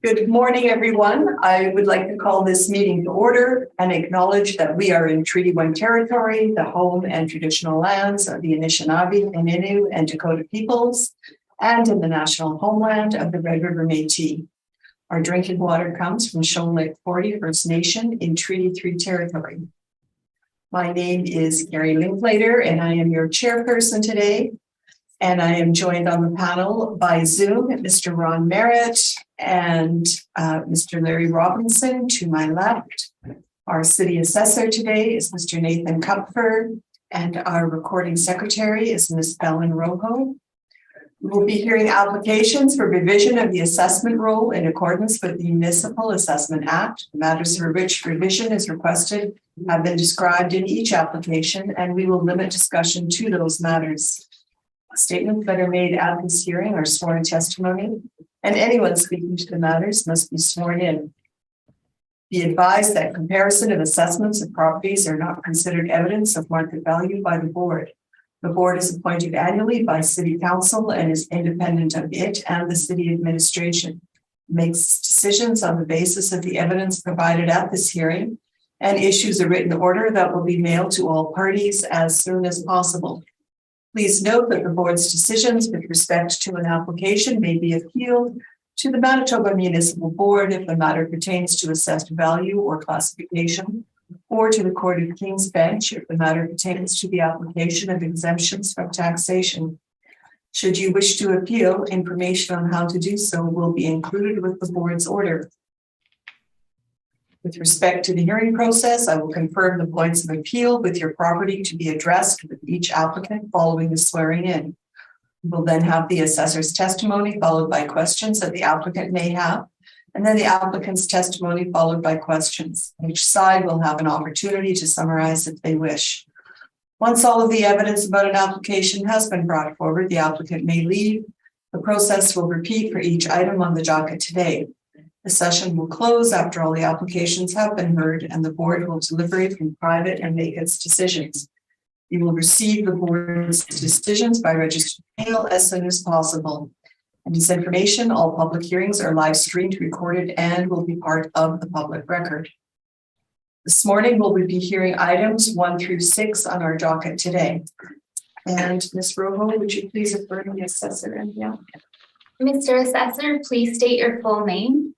Good morning, everyone. I would like to call this meeting to order and acknowledge that we are in Treaty 1 territory, the home and traditional lands of the Anishinaabe, Innu, and Dakota peoples, and in the national homeland of the Red River Métis. Our drinking water comes from Shoal Lake 40 First Nation in Treaty 3 territory. My name is Gary Linklater, and I am your chairperson today. And I am joined on the panel by Zoom, Mr. Ron Merritt and Mr. Larry Robinson to my left. Our city assessor today is Mr. Nathan Kupfer, and our recording secretary is Ms. Belen Rojo. We will be hearing applications for revision of the assessment role in accordance with the Municipal Assessment Act. The matters for which revision is requested have been described in each application, and we will limit discussion to those matters. Statements that are made at this hearing are sworn testimony, and anyone speaking to the matters must be sworn in. Be advised that comparison of assessments of properties are not considered evidence of market value by the board. The board is appointed annually by City Council and is independent of it and the city administration. It makes decisions on the basis of the evidence provided at this hearing and issues a written order that will be mailed to all parties as soon as possible. Please note that the board's decisions with respect to an application may be appealed to the Manitoba Municipal Board if the matter pertains to assessed value or classification, or to the Court of King's Bench if the matter pertains to the application of exemptions from taxation. Should you wish to appeal, information on how to do so will be included with the board's order. With respect to the hearing process, I will confirm the points of appeal with your property to be addressed with each applicant following the swearing in. We will then have the assessor's testimony followed by questions that the applicant may have, and then the applicant's testimony followed by questions. Each side will have an opportunity to summarize if they wish. Once all of the evidence about an application has been brought forward, the applicant may leave. The process will repeat for each item on the docket today. The session will close after all the applications have been heard, and the board will deliberate in private and make its decisions. You will receive the board's decisions by registered mail as soon as possible. And as information, all public hearings are live streamed, recorded, and will be part of the public record. This morning, we'll be hearing items 1 through 6 on our docket today. And Ms. Rojo, would you please affirm the assessor and the applicant? Mr. Assessor, please state your full name.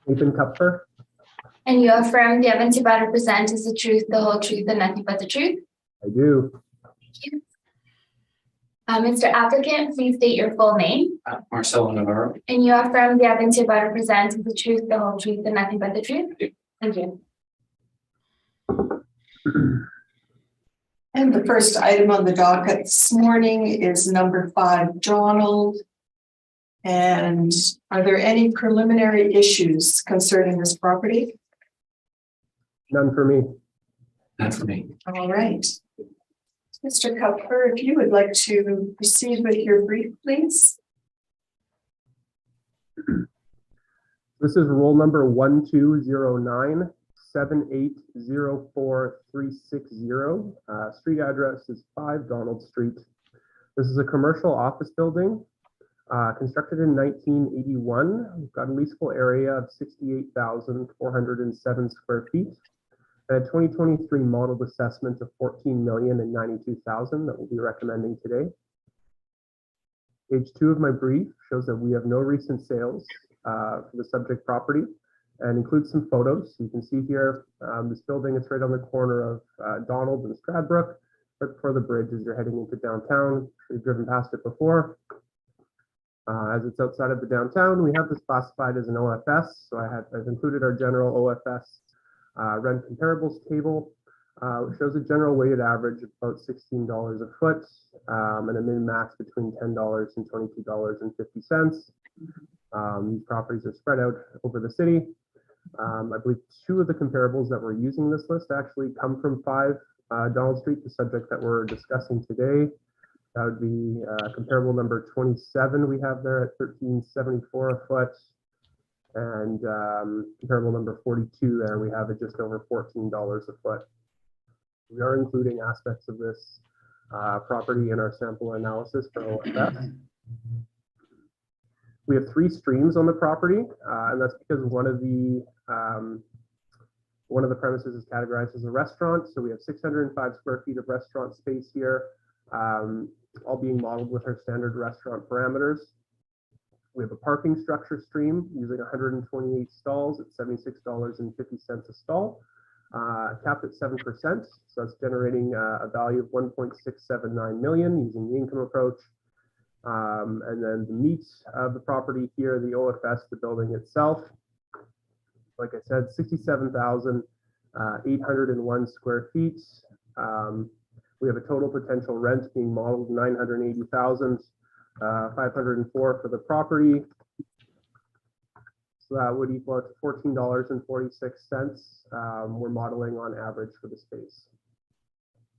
Nathan Kupfer. And you affirm the evidence you're about to present is the truth, the whole truth, and nothing but the truth? I do. Thank you. Mr. Applicant, please state your full name. Marcelo Navarro. And you affirm the evidence you're about to present is the truth, the whole truth, and nothing but the truth? Thank you. And the first item on the docket this morning is number 5, Donald. And are there any preliminary issues concerning this property? None for me. Not for me. All right. Mr. Kupfer, if you would like to proceed with your brief, please. This is roll number 1209-7804360. Street address is 5 Donald Street. This is a commercial office building constructed in 1981. We've got a leasable area of 68,407 square feet and a 2023 modeled assessment of $14,092,000 that we'll be recommending today. Page 2 of my brief shows that we have no recent sales for the subject property and includes some photos. You can see here this building is right on the corner of Donald and Stradbrook, right before the bridge as you're heading into downtown. We've driven past it before. As it's outside of the downtown, we have this classified as an OFS. So I've included our general OFS rent comparables table. It shows a general weighted average of about $16 a foot and a min max between $10 and $22.50. These properties are spread out over the city. I believe 2 of the comparables that we're using in this list actually come from 5 Donald Street, the subject that we're discussing today. That would be comparable number 27 we have there at $13.74 a foot. And comparable number 42 there, we have it just over $14 a foot. We are including aspects of this property in our sample analysis for OFS. We have 3 streams on the property, and that's because one of the premises is categorized as a restaurant. So we have 605 square feet of restaurant space here, all being modeled with our standard restaurant parameters. We have a parking structure stream using 128 stalls at $76.50 a stall, capped at 7%. So that's generating a value of 1.679 million using the income approach. And then the meat of the property here, the OFS, the building itself, like I said, 67,801 square feet. We have a total potential rent being modeled 980,504 for the property. So that would equal to $14.46. We're modeling on average for the space.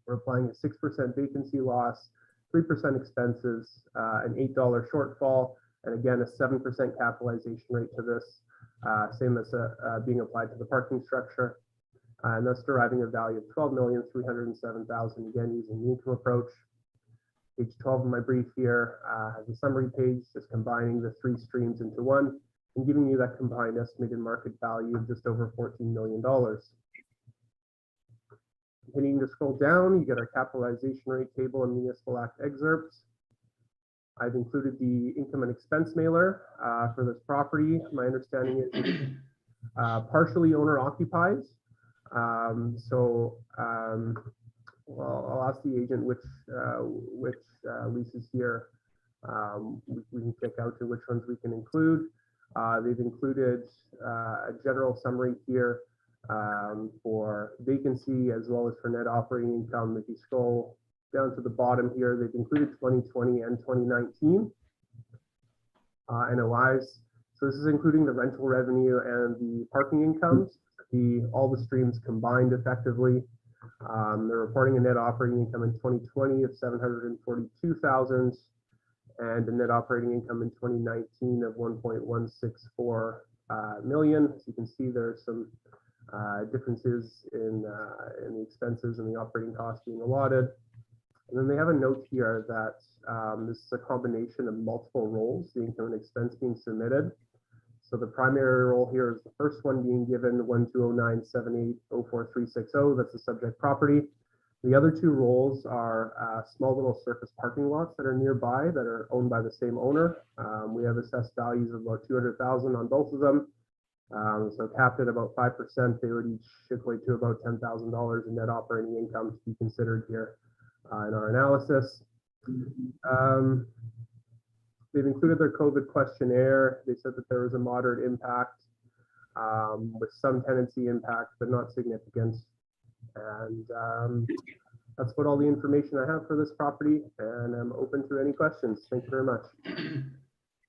We're applying a 6% vacancy loss, 3% expenses, an $8 shortfall, and again, a 7% capitalization rate to this, same as being applied to the parking structure. And that's deriving a value of $12,307,000, again, using the income approach. Page 12 of my brief here has a summary page just combining the 3 streams into one and giving you that combined estimated market value of just over $14 million. Continuing to scroll down, you get our capitalization rate table and municipal act excerpts. I've included the income and expense mailer for this property. My understanding is it's partially owner occupied. Well, I'll ask the agent which leases here we can check out to which ones we can include. They've included a general summary here for vacancy as well as for net operating income. If you scroll down to the bottom here, they've included 2020 and 2019 NOIs. So this is including the rental revenue and the parking incomes, all the streams combined effectively. They're reporting a net operating income in 2020 of $742,000 and a net operating income in 2019 of $1.164 million. As you can see, there's some differences in the expenses and the operating costs being allotted. And then they have a note here that this is a combination of multiple roles, the income and expense being submitted. So the primary role here is the first one being given 12097804360. That's the subject property. The other 2 roles are small little surface parking lots that are nearby that are owned by the same owner. We have assessed values of about $200,000 on both of them. So capped at about 5%, they would each equate to about $10,000 in net operating income to be considered here in our analysis. They've included their COVID questionnaire. They said that there was a moderate impact with some tenancy impact, but not significant. And that's what all the information I have for this property, and I'm open to any questions. Thank you very much.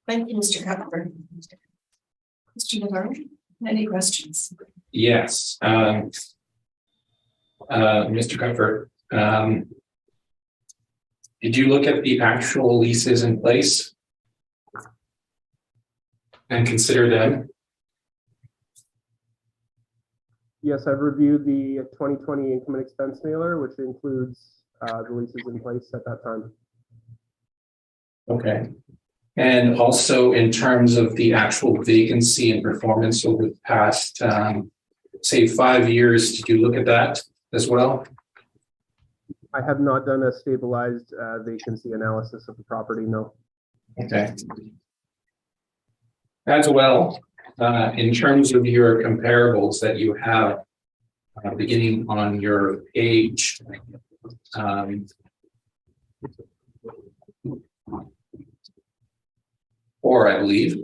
Thank you, Mr. Cuthbert. Mr. Navarro, any questions? Yes. Mr. Cuthbert, did you look at the actual leases in place and consider them? Yes, I've reviewed the 2020 income and expense mailer, which includes the leases in place at that time. Okay. And also in terms of the actual vacancy and performance over the past, say 5 years, did you look at that as well? I have not done a stabilized vacancy analysis of the property, no. Okay. As well, in terms of your comparables that you have beginning on your page, 4, I believe.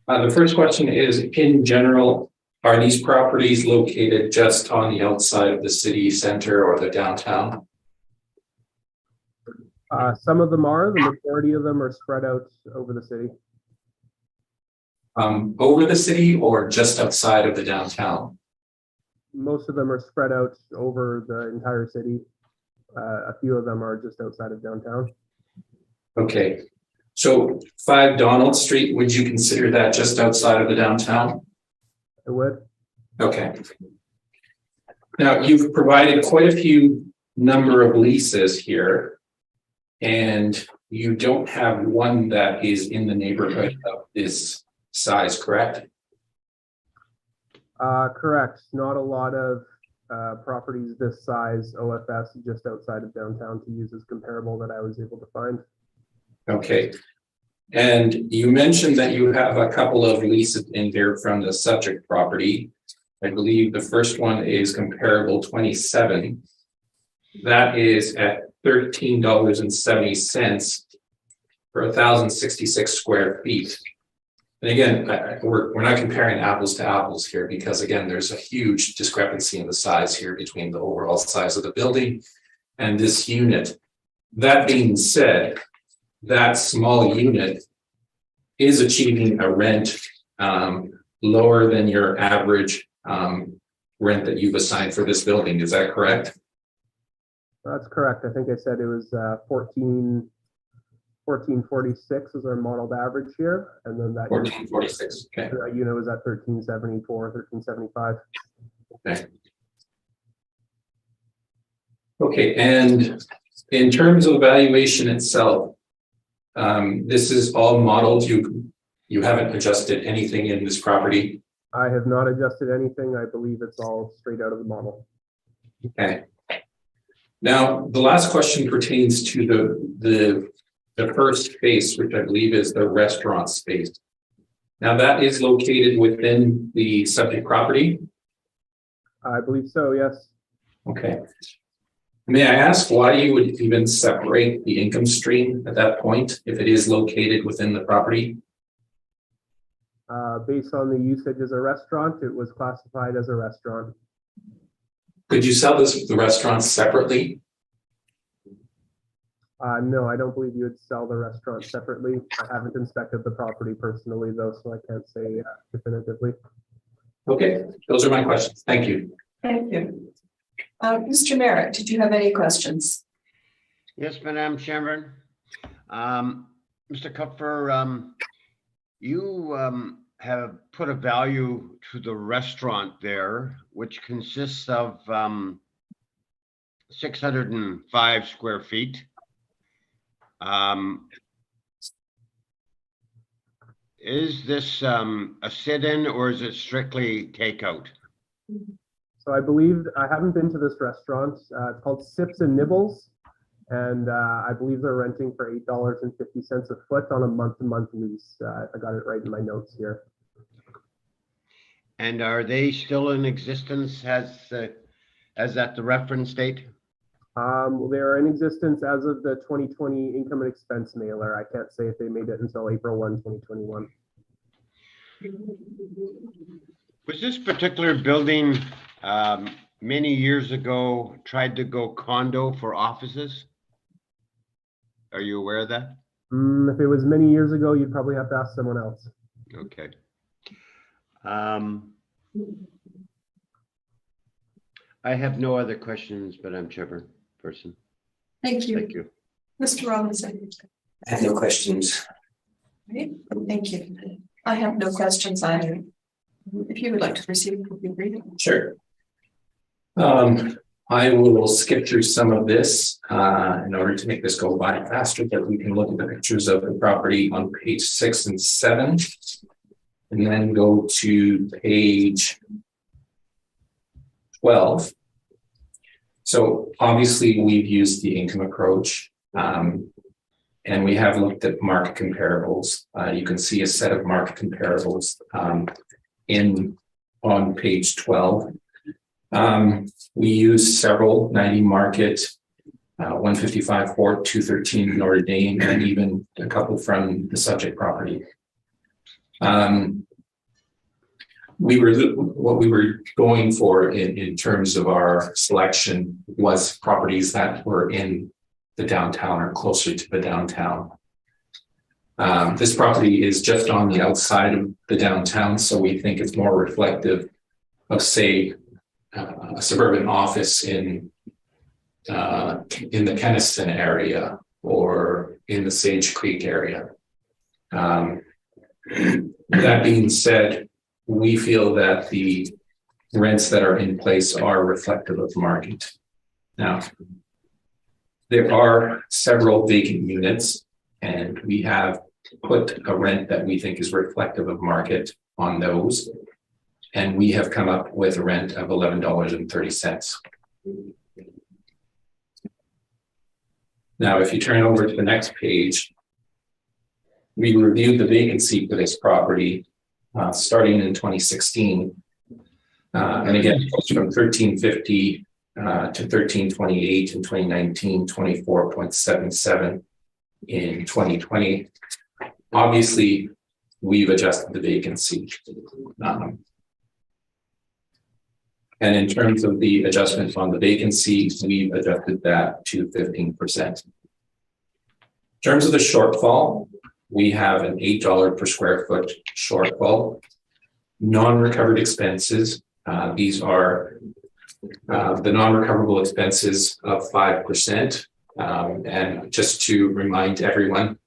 The first question is, in general, are these properties located just on the outside of the city center or the downtown? Some of them are. The majority of them are spread out over the city. Over the city or just outside of the downtown? Most of them are spread out over the entire city. A few of them are just outside of downtown. Okay. So 5 Donald Street, would you consider that just outside of the downtown? I would. Okay. Now, you've provided quite a few number of leases here. And you don't have one that is in the neighborhood of this size, correct? Correct. Not a lot of properties this size, OFS, just outside of downtown to use as comparable that I was able to find. Okay. And you mentioned that you have a couple of leases in here from the subject property. I believe the first one is comparable 27. That is at $13.70 for 1,066 square feet. And again, we're not comparing apples to apples here because again, there's a huge discrepancy in the size here between the overall size of the building and this unit. That being said, that small unit is achieving a rent lower than your average rent that you've assigned for this building. Is that correct? That's correct. I think I said it was 1446 is our modeled average here, and then that 1446. Okay. That unit was at 1374, 1375. Okay. Okay, and in terms of valuation itself, this is all modeled. You haven't adjusted anything in this property. I have not adjusted anything. I believe it's all straight out of the model. Okay. Now, the last question pertains to the first space, which I believe is the restaurant space. Now, that is located within the subject property. I believe so, yes. Okay. May I ask why you would even separate the income stream at that point if it is located within the property? Based on the usage as a restaurant, it was classified as a restaurant. Could you sell the restaurant separately? No, I don't believe you would sell the restaurant separately. I haven't inspected the property personally, though, so I can't say definitively. Okay, those are my questions. Thank you. Thank you. Mr. Merritt, did you have any questions? Yes, Madam Chairman. Mr. Kupfer, you have put a value to the restaurant there, which consists of 605 square feet. Is this a sit-in or is it strictly takeout? So I believe, I haven't been to this restaurant. It's called Sips and Nibbles. And I believe they're renting for $8.50 a foot on a month-to-month lease. I got it right in my notes here. And are they still in existence as at the reference date? They are in existence as of the 2020 income and expense mailer. I can't say if they made it until April 1, 2021. Was this particular building many years ago tried to go condo for offices? Are you aware of that? If it was many years ago, you'd probably have to ask someone else. Okay. I have no other questions, but I'm chairperson. Thank you. Thank you. Mr. Robinson. I have no questions. Right. Thank you. I have no questions either. If you would like to proceed, would you read it? Sure. I will skip through some of this in order to make this go by faster, but we can look at the pictures of the property on page 6 and 7, and then go to page 12. So obviously we've used the income approach and we have looked at market comparables. You can see a set of market comparables on page 12. We use several 90 market, 155 Fort, 213 Notre Dame, and even a couple from the subject property. What we were going for in terms of our selection was properties that were in the downtown or closer to the downtown. This property is just on the outside of the downtown, so we think it's more reflective of, say, a suburban office in the Kenniston area or in the Sage Creek area. That being said, we feel that the rents that are in place are reflective of the market. Now, there are several vacant units and we have put a rent that we think is reflective of market on those. And we have come up with a rent of $11.30. Now, if you turn over to the next page, we reviewed the vacancy for this property starting in 2016. And again, it goes from 1350 to 1328 in 2019, 24.77 in 2020. Obviously, we've adjusted the vacancy. And in terms of the adjustment on the vacancy, we've adjusted that to 15%. In terms of the shortfall, we have an $8 per square foot shortfall. Non-recovered expenses, these are the non-recoverable expenses of 5%. And just to remind everyone,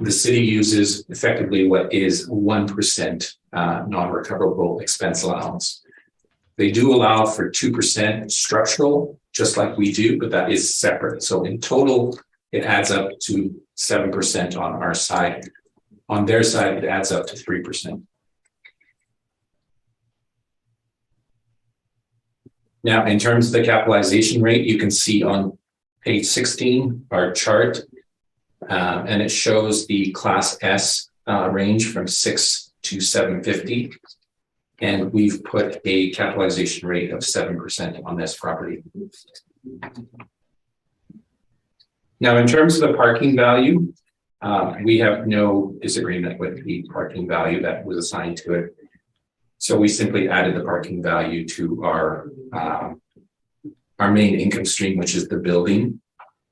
the city uses effectively what is 1% non-recoverable expense allowance. They do allow for 2% structural, just like we do, but that is separate. So in total, it adds up to 7% on our side. On their side, it adds up to 3%. Now, in terms of the capitalization rate, you can see on page 16, our chart, and it shows the Class S range from 6 to 750. And we've put a capitalization rate of 7% on this property. Now, in terms of the parking value, we have no disagreement with the parking value that was assigned to it. So we simply added the parking value to our main income stream, which is the building.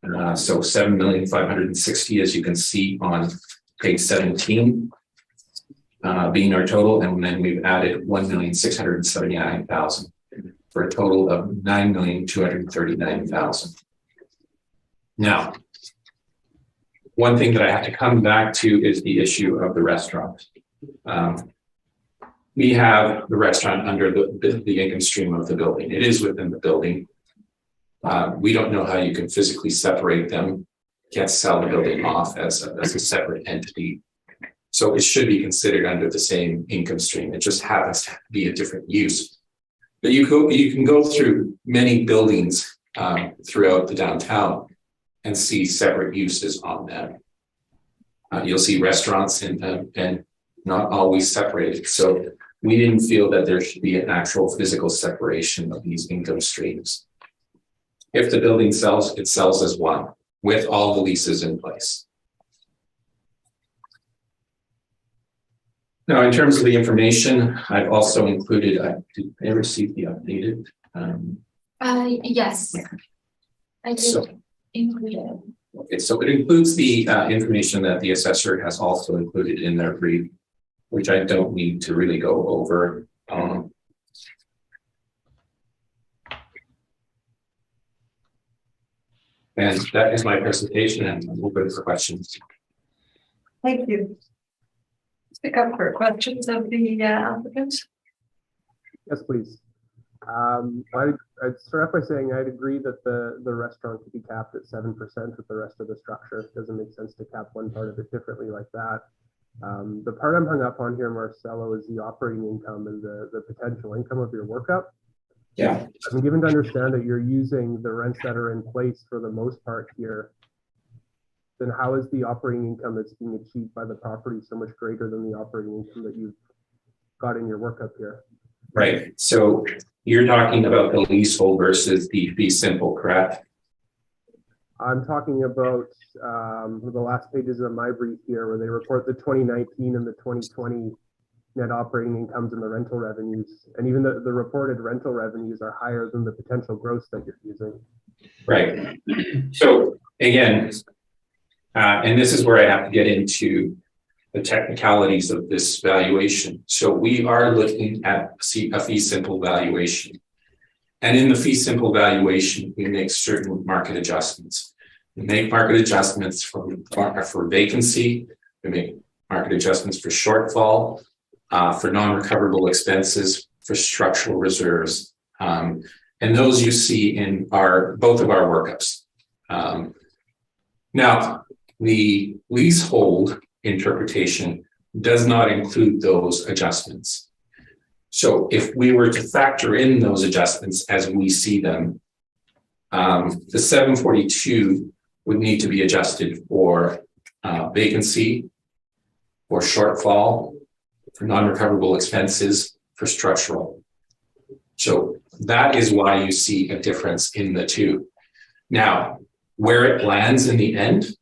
So $7,560,000, as you can see on page 17. Being our total, and then we've added $1,679,000 for a total of $9,239,000. Now, one thing that I have to come back to is the issue of the restaurant. We have the restaurant under the income stream of the building. It is within the building. We don't know how you can physically separate them. Can't sell the building off as a separate entity. So it should be considered under the same income stream. It just happens to be a different use. But you can go through many buildings throughout the downtown and see separate uses on them. You'll see restaurants and not always separated. So we didn't feel that there should be an actual physical separation of these income streams. If the building sells, it sells as one with all the leases in place. Now, in terms of the information, I've also included, did I receive the updated? Yes. I did include it. Okay, so it includes the information that the assessor has also included in their brief, which I don't need to really go over. And that is my presentation, and I'm open for questions. Thank you. Pick up for questions of the applicants. Yes, please. I'd start off by saying I'd agree that the restaurant could be capped at 7% with the rest of the structure. It doesn't make sense to cap one part of it differently like that. The part I'm hung up on here, Marcelo, is the operating income and the potential income of your workup. Yeah. I'm given to understand that you're using the rents that are in place for the most part here. Then how is the operating income that's being achieved by the property so much greater than the operating income that you've got in your workup here? Right. So you're talking about the leasehold versus the fee simple, correct? I'm talking about the last pages of my brief here where they report the 2019 and the 2020 net operating incomes and the rental revenues. And even the reported rental revenues are higher than the potential gross that you're using. Right. So again, and this is where I have to get into the technicalities of this valuation. So we are looking at a fee simple valuation. And in the fee simple valuation, we make certain market adjustments. We make market adjustments for vacancy. We make market adjustments for shortfall, for non-recoverable expenses, for structural reserves. And those you see in both of our workups. Now, The leasehold interpretation does not include those adjustments. So if we were to factor in those adjustments as we see them, the 742 would need to be adjusted for vacancy, for shortfall, for non-recoverable expenses, for structural. So that is why you see a difference in the two. Now, where it lands in the end,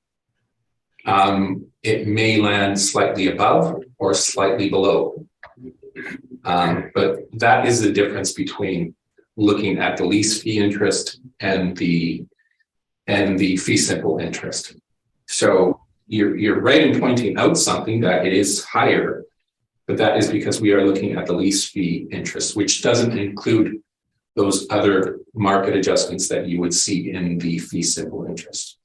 it may land slightly above or slightly below. But that is the difference between looking at the lease fee interest and the fee simple interest. So you're right in pointing out something that it is higher, but that is because we are looking at the lease fee interest, which doesn't include those other market adjustments that you would see in the fee simple interest.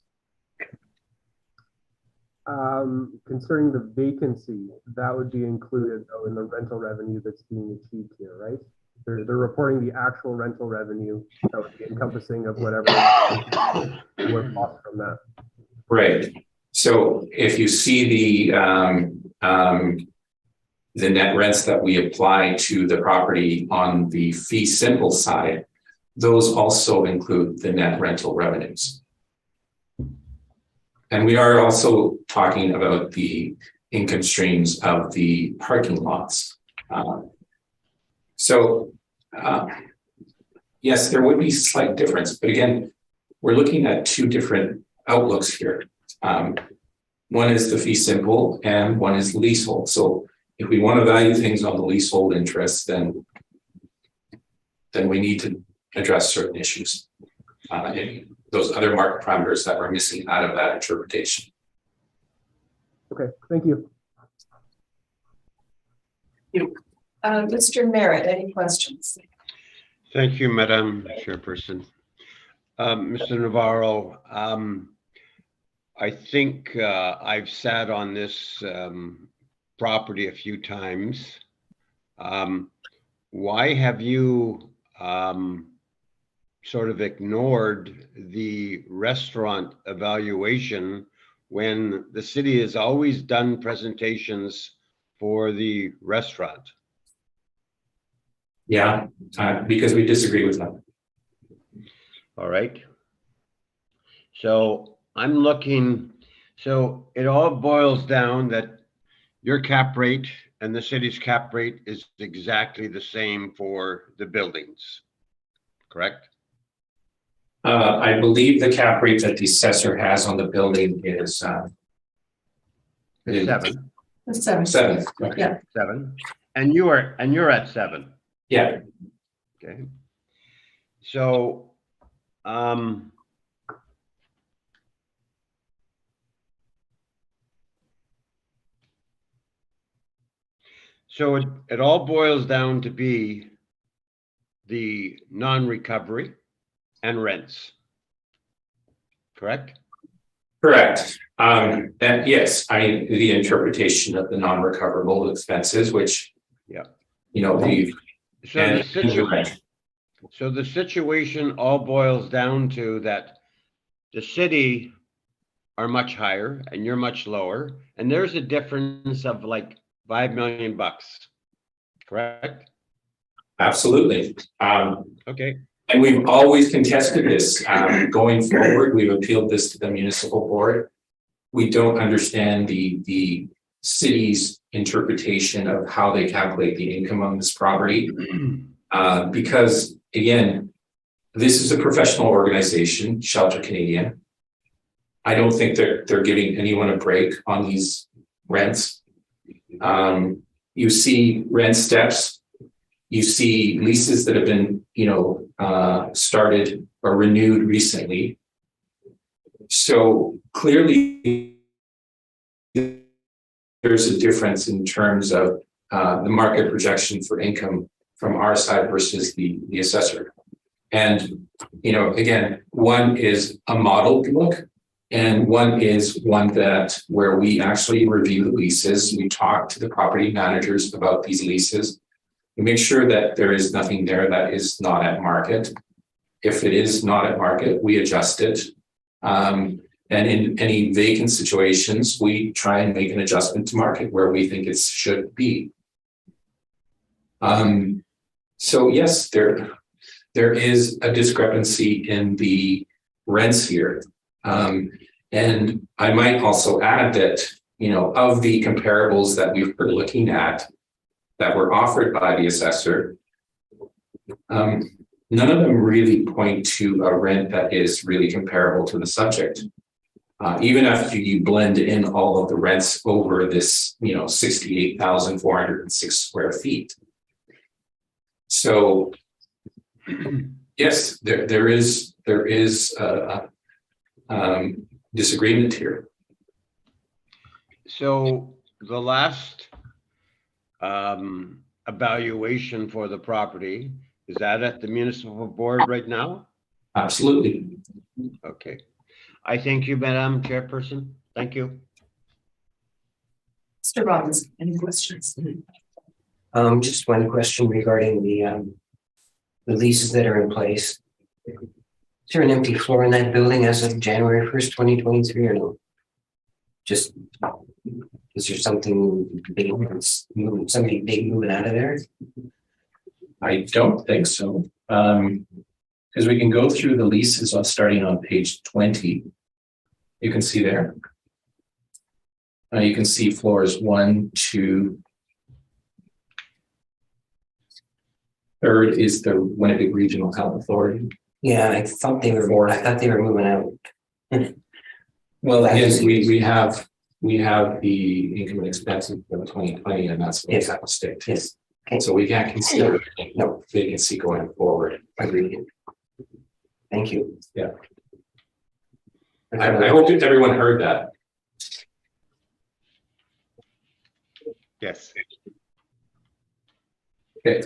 Concerning the vacancy, that would be included though in the rental revenue that's being achieved here, right? They're reporting the actual rental revenue that would be encompassing of whatever was lost from that. Right. So if you see the net rents that we apply to the property on the fee simple side, those also include the net rental revenues. And we are also talking about the income streams of the parking lots. Yes, there would be slight difference, but again, we're looking at two different outlooks here. One is the fee simple and one is leasehold. So if we want to value things on the leasehold interest, then we need to address certain issues. Those other market parameters that we're missing out of that interpretation. Okay, thank you. Mr. Merritt, any questions? Thank you, Madam Chairperson. Mr. Navarro, I think I've sat on this property a few times. Why have you sort of ignored the restaurant evaluation when the city has always done presentations for the restaurant? Yeah, because we disagree with them. All right. So I'm looking, so it all boils down that your cap rate and the city's cap rate is exactly the same for the buildings, correct? I believe the cap rate that the assessor has on the building is 7. The 7. Okay. Yeah. 7. And you're at 7. Yeah. Okay. So so it all boils down to be the non-recovery and rents, correct? Correct. And yes, I mean, the interpretation of the non-recoverable expenses, which, Yeah. you know, So the situation all boils down to that the city are much higher and you're much lower, and there's a difference of like $5 million, correct? Absolutely. Okay. And we've always contested this. Going forward, we've appealed this to the municipal board. We don't understand the city's interpretation of how they calculate the income on this property. Because again, this is a professional organization, Shelter Canadian. I don't think they're giving anyone a break on these rents. You see rent steps, you see leases that have been, started or renewed recently. So clearly, there's a difference in terms of the market projection for income from our side versus the assessor. And, again, one is a modeled look and one is one that where we actually review the leases. We talk to the property managers about these leases. We make sure that there is nothing there that is not at market. If it is not at market, we adjust it. And in any vacant situations, we try and make an adjustment to market where we think it should be. So yes, there is a discrepancy in the rents here. And I might also add that, you know, of the comparables that we were looking at that were offered by the assessor, none of them really point to a rent that is really comparable to the subject. Even after you blend in all of the rents over this, you know, 68,406 square feet. So yes, there is disagreement here. So the last evaluation for the property, is that at the municipal board right now? Absolutely. Okay. I thank you, Madam Chairperson. Thank you. Mr. Robbins, any questions? Just one question regarding the leases that are in place. Is there an empty floor in that building as of January 1st, 2023 or no? Just, is there something big, somebody big moving out of there? I don't think so. Because we can go through the leases starting on page 20. You can see there. You can see floors 1, 2. Third is the Winnipeg Regional Health Authority. Yeah, I thought they were moving out. Well, again, we have the income and expenses for the 2020, and that's what's at stake. Yes. Okay. So we can't consider No vacancy going forward. Agreed. Thank you. Yeah. I hope that everyone heard that. Yes. Okay.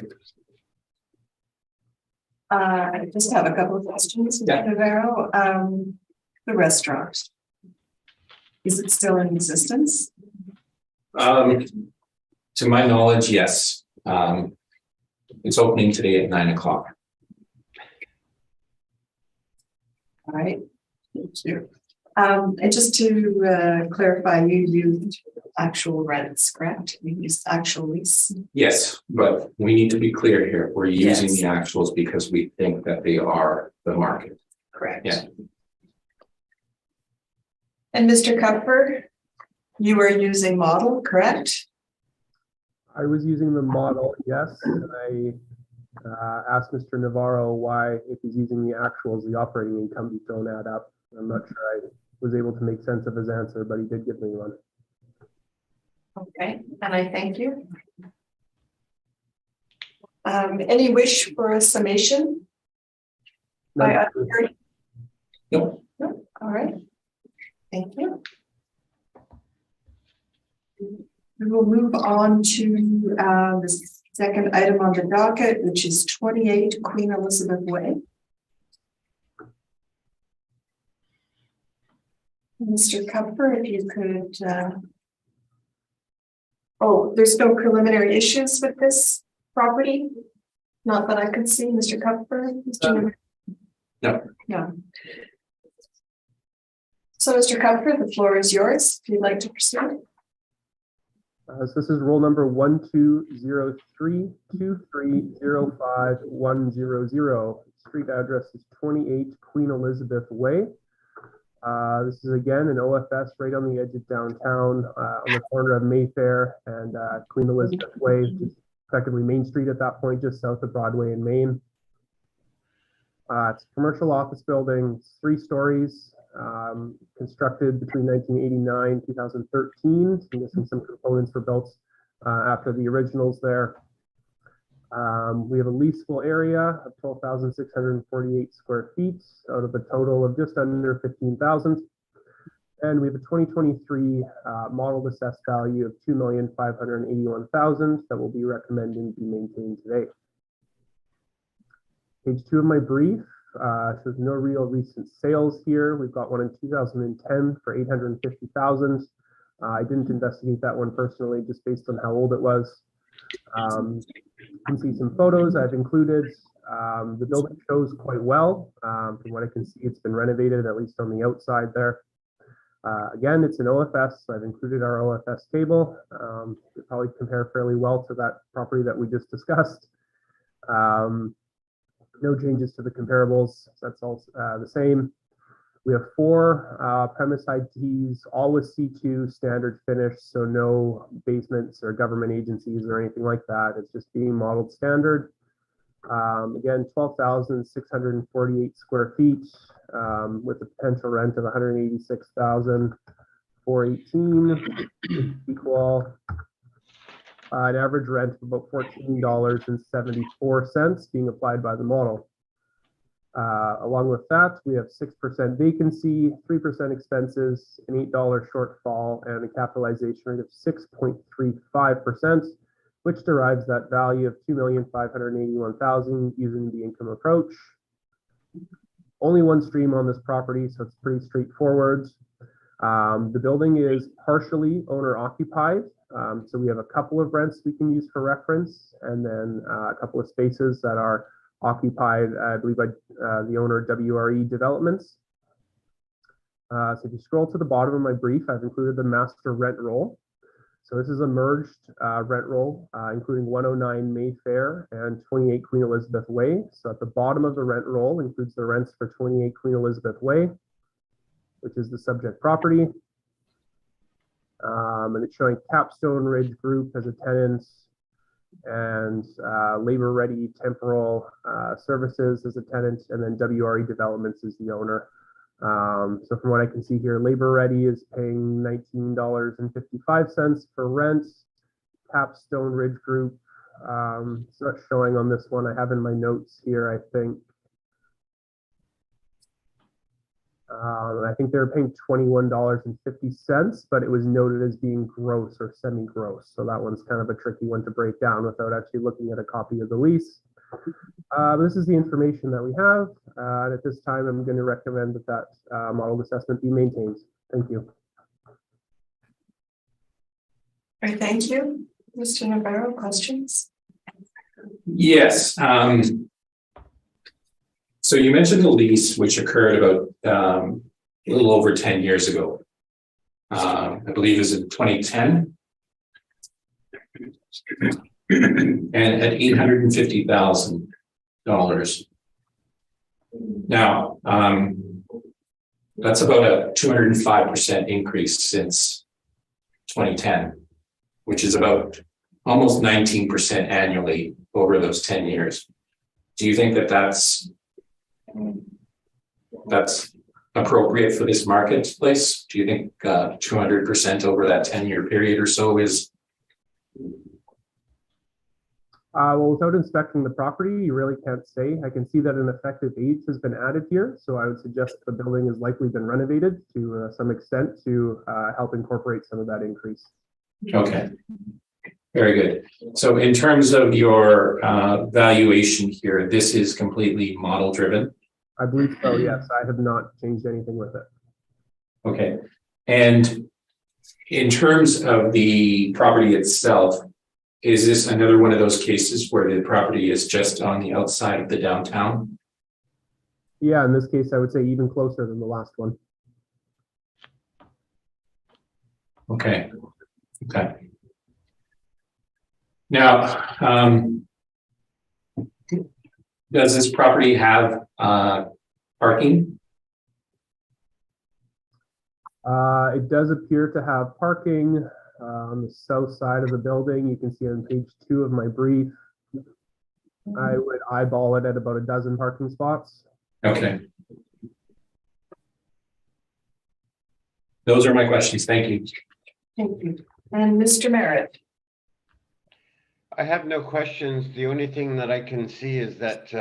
I just have a couple of questions, Yeah. Mr. Navarro. The restaurant. Is it still in existence? To my knowledge, yes. It's opening today at 9 o'clock. All right. Thank you. And just to clarify, you used actual rents, correct? You used actual lease. Yes, but we need to be clear here. We're using Yes. the actuals because we think that they are the market. Correct. Yeah. And Mr. Kupfer, you were using model, correct? I was using the model, yes, and I asked Mr. Navarro why, if he's using the actuals, the operating income he don't add up. I'm not sure I was able to make sense of his answer, but he did give me one. Okay, and I thank you. Any wish for a summation? By attorney? Nope. No? All right. Thank you. We will move on to the second item on the docket, which is 28 Queen Elizabeth Way. Mr. Kupfer, if you could. Oh, there's no preliminary issues with this property? Not that I could see, Mr. Kupfer? No. No. So, Mr. Kupfer, the floor is yours, if you'd like to proceed. So this is roll number 12032305-100. Street address is 28 Queen Elizabeth Way. This is again an OFS right on the edge of downtown, on the corner of Mayfair and Queen Elizabeth Way, which is effectively Main Street at that point, just south of Broadway in Maine. It's a commercial office building, it's 3 stories, constructed between 1989 and 2013. So missing some components were built after the originals there. We have a leasable area of 12,648 square feet out of a total of just under 15,000. And we have a 2023 modeled assessed value of $2,581,000 that we'll be recommending be maintained today. Page 2 of my brief shows no real recent sales here. We've got one in 2010 for $850,000. I didn't investigate that one personally, just based on how old it was. You can see some photos I've included. The building shows quite well. From what I can see, it's been renovated, at least on the outside there. Again, it's an OFS, so I've included our OFS table. They probably compare fairly well to that property that we just discussed. No changes to the comparables. That's all the same. We have 4 premise IDs, all with C2 standard finish, so no basements or government agencies or anything like that. It's just being modeled standard. Again, 12,648 square feet with a potential rent of 186,418 equal an average rent of about $14.74 being applied by the model. Along with that, we have 6% vacancy, 3% expenses, an $8 shortfall, and a capitalization rate of 6.35%, which derives that value of $2,581,000 using the income approach. Only one stream on this property, so it's pretty straightforward. The building is partially owner occupied. So we have a couple of rents we can use for reference, and then a couple of spaces that are occupied, I believe, by the owner WRE Developments. So if you scroll to the bottom of my brief, I've included the master rent roll. So this is a merged rent roll, including 109 Mayfair and 28 Queen Elizabeth Way. So at the bottom of the rent roll includes the rents for 28 Queen Elizabeth Way, which is the subject property. And it's showing Capstone Ridge Group as a tenant and Labor Ready Temporal Services as a tenant, and then WRE Developments is the owner. So from what I can see here, Labor Ready is paying $19.55 for rent. Capstone Ridge Group, it's not showing on this one. I have in my notes here, I think. I think they're paying $21.50, but it was noted as being gross or semi-gross. So that one's kind of a tricky one to break down without actually looking at a copy of the lease. This is the information that we have. And at this time, I'm going to recommend that modeled assessment be maintained. Thank you. All right, thank you. Mr. Navarro, questions? Yes. So you mentioned the lease, which occurred about a little over 10 years ago. I believe it was in 2010. And at $850,000. Now, that's about a 205% increase since 2010, which is about almost 19% annually over those 10 years. Do you think that that's appropriate for this marketplace? Do you think 200% over that 10-year period or so is? Well, without inspecting the property, you really can't say. I can see that an effective age has been added here, so I would suggest the building has likely been renovated to some extent to help incorporate some of that increase. Okay, very good. So in terms of your valuation here, this is completely model driven? I believe so, yes. I have not changed anything with it. Okay, and in terms of the property itself, is this another one of those cases where the property is just on the outside of the downtown? Yeah, in this case, I would say even closer than the last one. Okay. Okay. Now, does this property have parking? It does appear to have parking on the south side of the building. You can see on page 2 of my brief. I would eyeball it at about a dozen parking spots. Okay. Those are my questions. Thank you. Thank you. And Mr. Merritt? I have no questions. The only thing that I can see is that,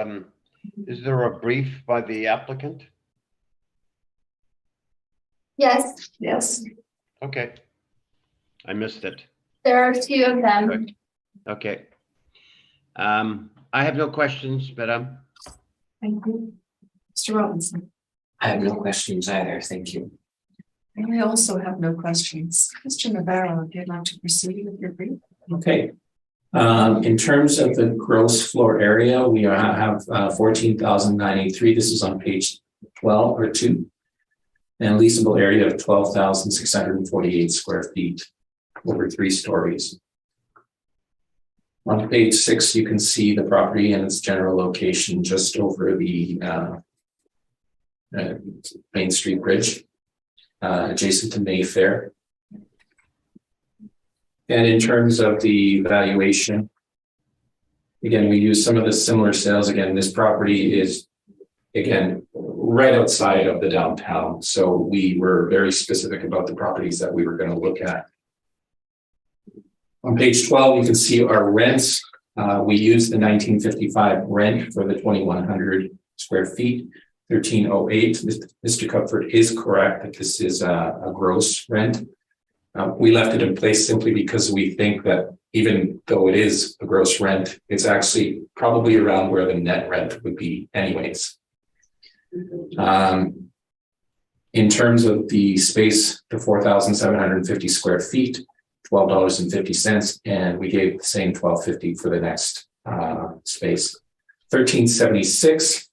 is there a brief by the applicant? Yes, Yes. Okay. I missed it. there are 2 of them. Okay. I have no questions, but Thank you. Mr. Robinson? I have no questions either. Thank you. And I also have no questions. Mr. Navarro, if you'd like to proceed with your brief. Okay. In terms of the gross floor area, we have 14,983. This is on page 12 or 2. and leasable area of 12,648 square feet over 3 stories. On page 6, you can see the property and its general location just over the Main Street Bridge, adjacent to Mayfair. And in terms of the valuation, again, we use some of the similar sales. Again, this property is, again, right outside of the downtown. So we were very specific about the properties that we were going to look at. On page 12, you can see our rents. We used the 1955 rent for the 2,100 square feet, 1308. Mr. Cupford is correct that this is a gross rent. We left it in place simply because we think that even though it is a gross rent, it's actually probably around where the net rent would be anyways. In terms of the space, the 4,750 square feet, $12.50, and we gave the same $12.50 for the next space. 1376.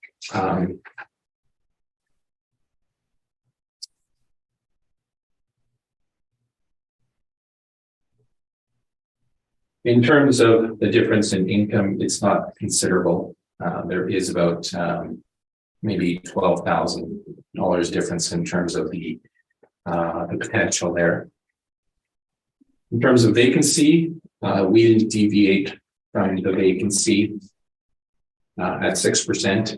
In terms of the difference in income, it's not considerable. There is about maybe $12,000 difference in terms of the potential there. In terms of vacancy, we didn't deviate from the vacancy at 6%.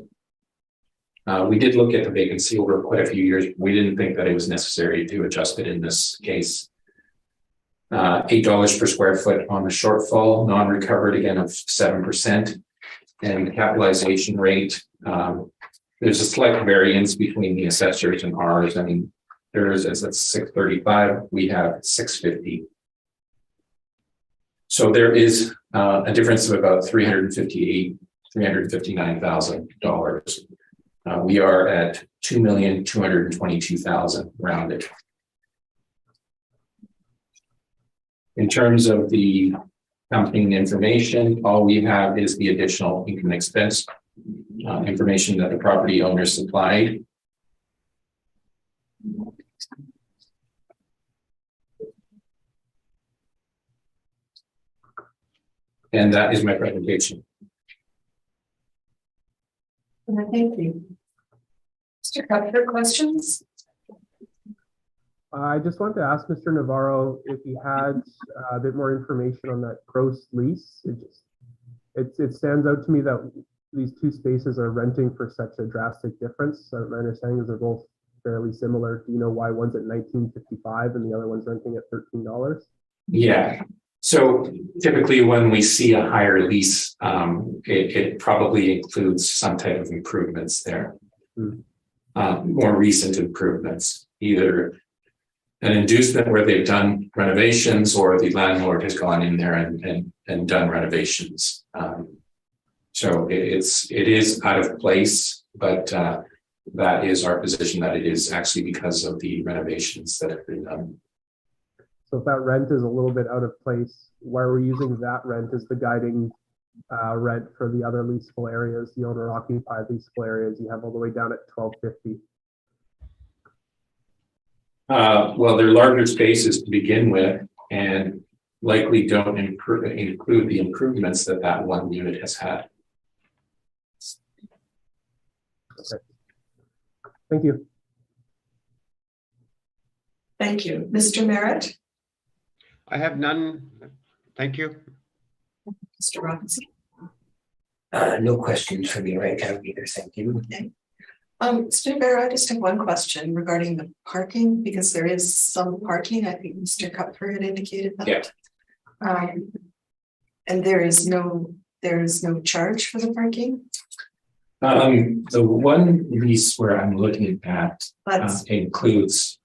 We did look at the vacancy over quite a few years. We didn't think that it was necessary to adjust it in this case. $8 per square foot on the shortfall, non-recovered again of 7%, and the capitalization rate. There's a slight variance between the assessors and ours. I mean, theirs is at 635, we have 650. So there is a difference of about $359,000. We are at $2,222,000 rounded. In terms of the accompanying information, all we have is the additional income and expense information that the property owner supplied. And that is my presentation. Thank you. Mr. Cupford, questions? I just wanted to ask Mr. Navarro if he had a bit more information on that gross lease. It stands out to me that these two spaces are renting for such a drastic difference. My understanding is they're both fairly similar. Do you know why one's at $19.55 and the other one's renting at $13? Yeah. So typically when we see a higher lease, it probably includes some type of improvements there. More recent improvements, either an inducement where they've done renovations or the landlord has gone in there and done renovations. So it is out of place, but that is our position, that it is actually because of the renovations that have been done. So if that rent is a little bit out of place, why are we using that rent as the guiding rent for the other leasable areas, the owner occupied leasable areas you have all the way down at $12.50? Well, they're larger spaces to begin with, and likely don't include the improvements that one unit has had. Okay. Thank you. Thank you. Mr. Merritt? I have none. Thank you. Mr. Robinson? No questions for me right now either. Thank you. Okay. Mr. Navarro, I just have one question regarding the parking, because there is some parking. I think Mr. Cupford had indicated that. Yeah. And there is no charge for the parking. The one lease where I'm looking at But includes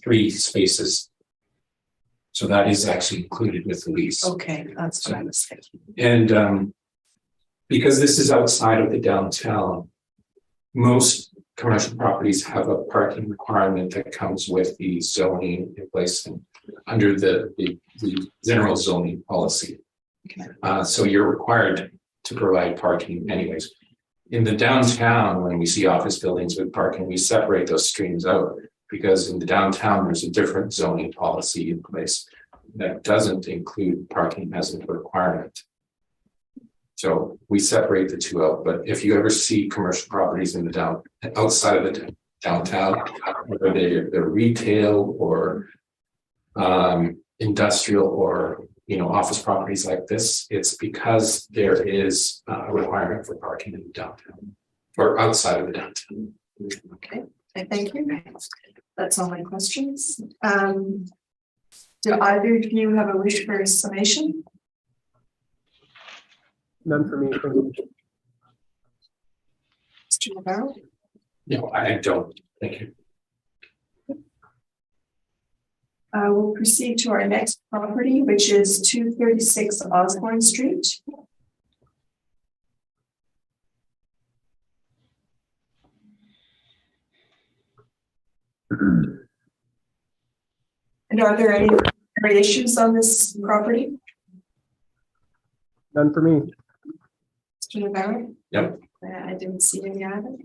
3 spaces. So that is actually included with the lease. okay, that's what I was thinking. And because this is outside of the downtown, most commercial properties have a parking requirement that comes with the zoning in place and under the general zoning policy. Okay. So you're required to provide parking anyways. in the downtown, when we see office buildings with parking, we separate those streams out. Because in the downtown, there's a different zoning policy in place that doesn't include parking as a requirement. So we separate the two out, but if you ever see commercial properties in the outside of the downtown, whether they're retail or industrial or office properties like this, it's because there is a requirement for parking in the downtown or outside of the downtown. Okay, thank you. That's all my questions. Do either of you have a wish for a summation? None for me. Thank you. Mr. Navarro? No, I don't. Thank you. We'll proceed to our next property, which is 236 Osborne Street. And are there any issues on this property? None for me. Mr. Navarro? Yep. I didn't see any either.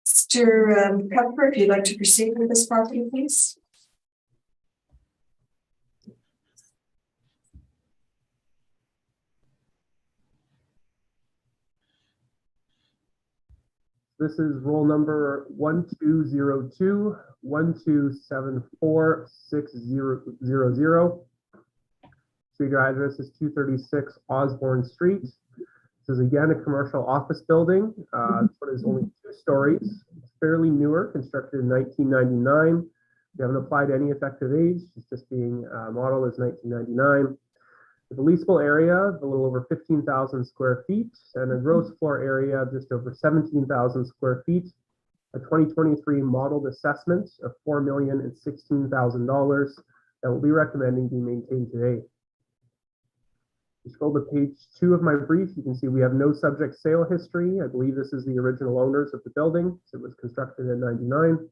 Mr. Pepper, if you'd like to proceed with this property, please. This is roll number 1202-1274-6000. Street address is 236 Osborne Street. This is again a commercial office building. This one is only 2 stories. It's fairly newer, constructed in 1999. We haven't applied any effective age. It's just being modeled as 1999. The leasable area, a little over 15,000 square feet, and a gross floor area of just over 17,000 square feet. A 2023 modeled assessment of $4,016,000 that we'll be recommending be maintained today. If you scroll to page 2 of my brief, you can see we have no subject sale history. I believe this is the original owners of the building. So it was constructed in '99.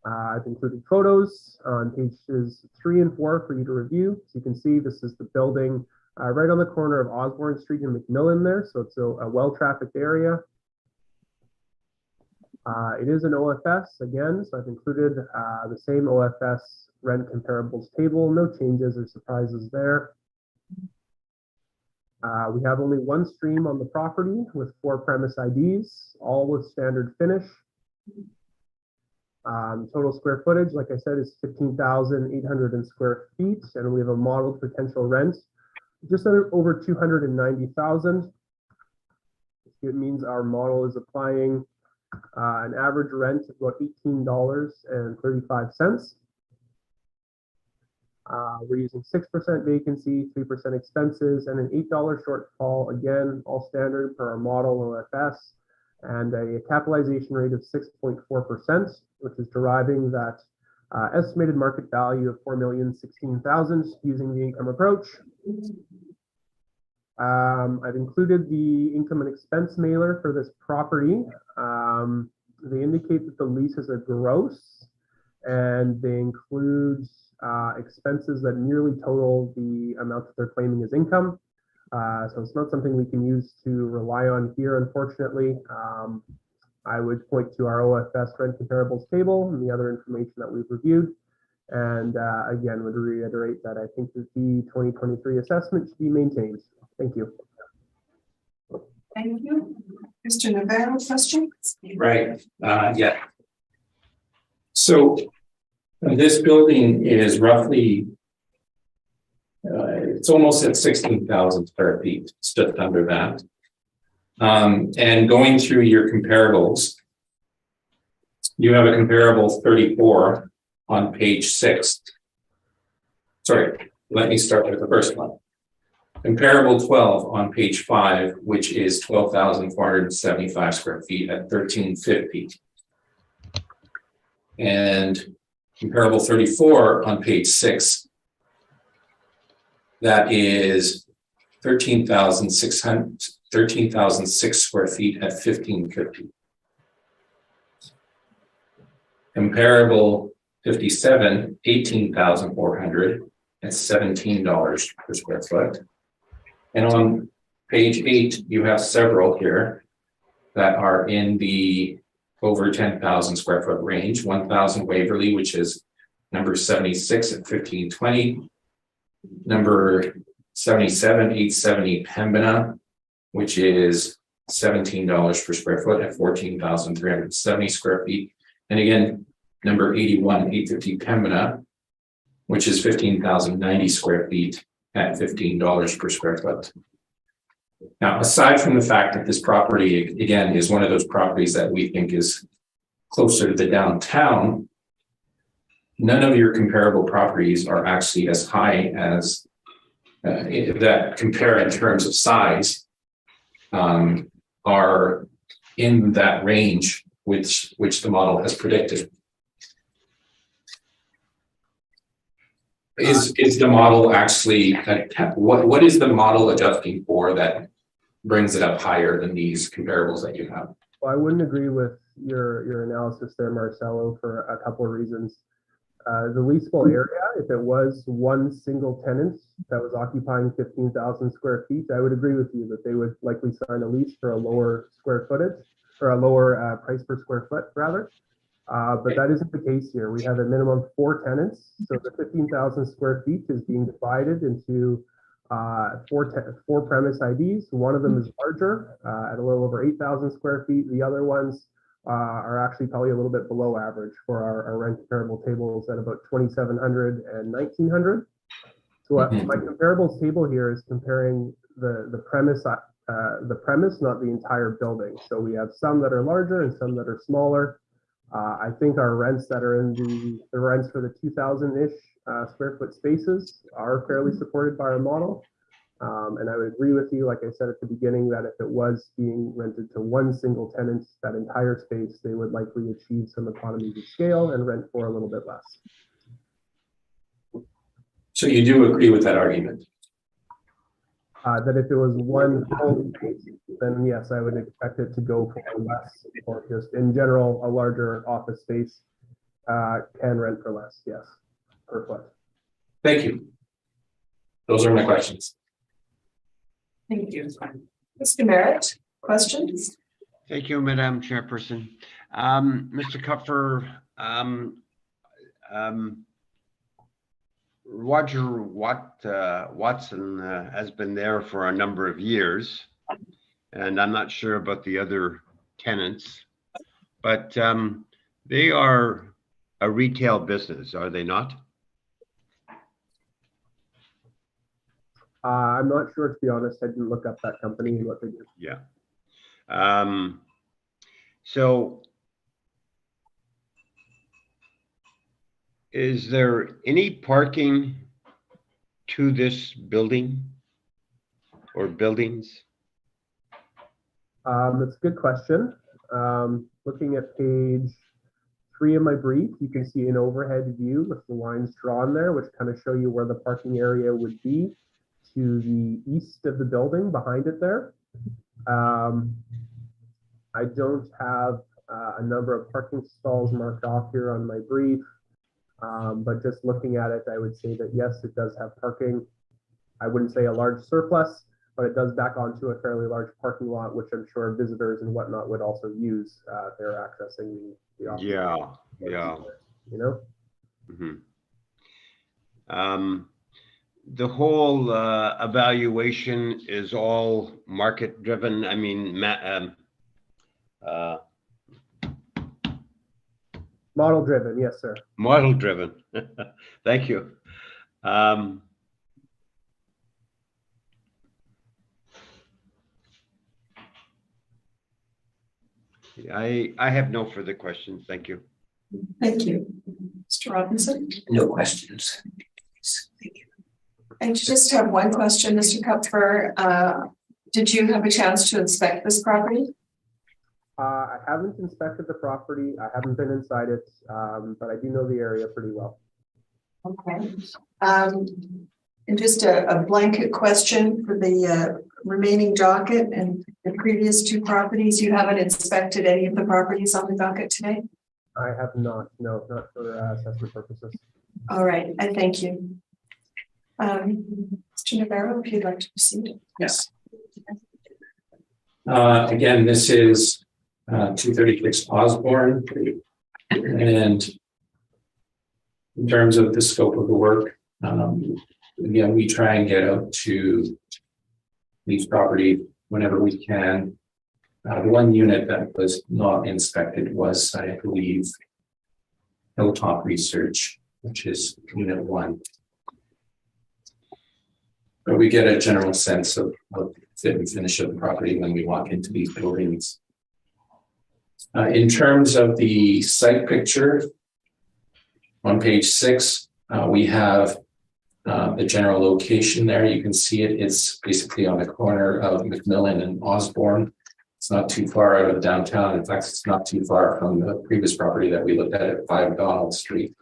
I've included photos on pages 3 and 4 for you to review. So you can see this is the building right on the corner of Osborne Street and McMillan there. So it's a well-trafficked area. It is an OFS again. So I've included the same OFS rent comparables table. No changes or surprises there. We have only 1 stream on the property with 4 premise IDs, all with standard finish. Total square footage, like I said, is 15,800 square feet, and we have a modeled potential rent just over 290,000. It means our model is applying an average rent of about $18.35. We're using 6% vacancy, 3% expenses, and an $8 shortfall. Again, all standard per our model OFS. And a capitalization rate of 6.4%, which is deriving that estimated market value of $4,016,000 using the income approach. I've included the income and expense mailer for this property. They indicate that the leases are gross, and they include expenses that nearly total the amount that they're claiming as income. So it's not something we can use to rely on here, unfortunately. I would point to our OFS rent comparables table and the other information that we've reviewed. And again, would reiterate that I think that the 2023 assessment should be maintained. Thank you. Thank you. Mr. Navarro, questions? Right. Yeah. So this building is roughly it's almost at 16,000 square feet, it's just under that. And going through your comparables, you have a comparable 34 on page 6. Sorry, let me start with the first one. Comparable 12 on page 5, which is 12,475 square feet at 1350. And comparable 34 on page 6, that is 13,006 square feet at 1550. Comparable 57, 18,400 at $17 per square foot. And on page 8, you have several here that are in the over 10,000 square foot range. 1,000 Waverly, which is number 76 at 1520. Number 77, 870 Pembina, which is $17 per square foot at 14,370 square feet. And again, number 81, 850 Pembina, which is 15,090 square feet at $15 per square foot. Now, aside from the fact that this property, again, is one of those properties that we think is closer to the downtown, none of your comparable properties are actually as high as that compare in terms of size, are in that range which the model has predicted. Is the model actually, what is the model adjusting for that brings it up higher than these comparables that you have? Well, I wouldn't agree with your analysis there, Marcelo, for a couple of reasons. The leasable area, if it was one single tenant that was occupying 15,000 square feet, I would agree with you that they would likely sign a lease for a lower square footage or a lower price per square foot rather. But that isn't the case here. We have a minimum of 4 tenants. So the 15,000 square feet is being divided into four premise IDs. One of them is larger at a little over 8,000 square feet. The other ones are actually probably a little bit below average for our rent comparable tables at about 2,700 and 1,900. So my comparables table here is comparing the premise, not the entire building. So we have some that are larger and some that are smaller. I think our rents that are in the rents for the 2,000-ish square foot spaces are fairly supported by our model. And I would agree with you, like I said at the beginning, that if it was being rented to one single tenant, that entire space, they would likely achieve some economies of scale and rent for a little bit less. So you do agree with that argument? That if it was one full space, then yes, I would expect it to go for less, or just in general, a larger office space can rent for less, yes, per foot. Thank you. Those are my questions. Thank you. Mr. Merritt, questions? Thank you, Madam Chairperson. Mr. Kupfer, Roger Watson has been there for a number of years, and I'm not sure about the other tenants, but they are a retail business, are they not? I'm not sure, to be honest. I didn't look up that company and what they do. Yeah. So is there any parking to this building or buildings? That's a good question. Looking at page 3 of my brief, you can see an overhead view with the lines drawn there, which kind of show you where the parking area would be to the east of the building behind it there. I don't have a number of parking stalls marked off here on my brief, but just looking at it, I would say that yes, it does have parking. I wouldn't say a large surplus, but it does back onto a fairly large parking lot, which I'm sure visitors and whatnot would also use if they're accessing the office. Yeah. You know? Mm-hmm. The whole evaluation is all market driven. I mean, Model driven, yes, sir. model driven. Thank you. I have no further questions. Thank you. Thank you. Mr. Robinson? No questions. Thank you. I just have one question, Mr. Kupfer. Did you have a chance to inspect this property? I haven't inspected the property. I haven't been inside it, but I do know the area pretty well. Okay. And just a blanket question for the remaining docket and the previous 2 properties. You haven't inspected any of the properties on the docket today? I have not, no, not for assessment purposes. All right, I thank you. Mr. Navarro, if you'd like to proceed. Yes. Again, this is 236 Osborne. And in terms of the scope of the work, again, we try and get out to these properties whenever we can. The one unit that was not inspected was, I believe, Hilltop Research, which is unit 1. But we get a general sense of fit and finish of the property when we walk into these buildings. In terms of the site picture, on page 6, we have the general location there. You can see it. It's basically on the corner of McMillan and Osborne. It's not too far out of downtown. In fact, it's not too far from the previous property that we looked at 5 Donald Street.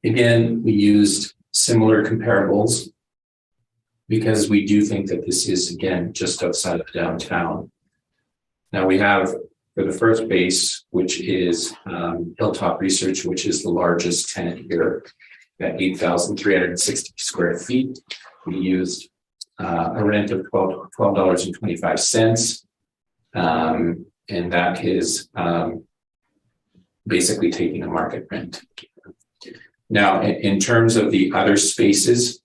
Again, we used similar comparables because we do think that this is, again, just outside of downtown. Now we have, for the first base, which is Hilltop Research, which is the largest tenant here, at 8,360 square feet. We used a rent of $12.25. And that is basically taking a market rent. Now, in terms of the other spaces,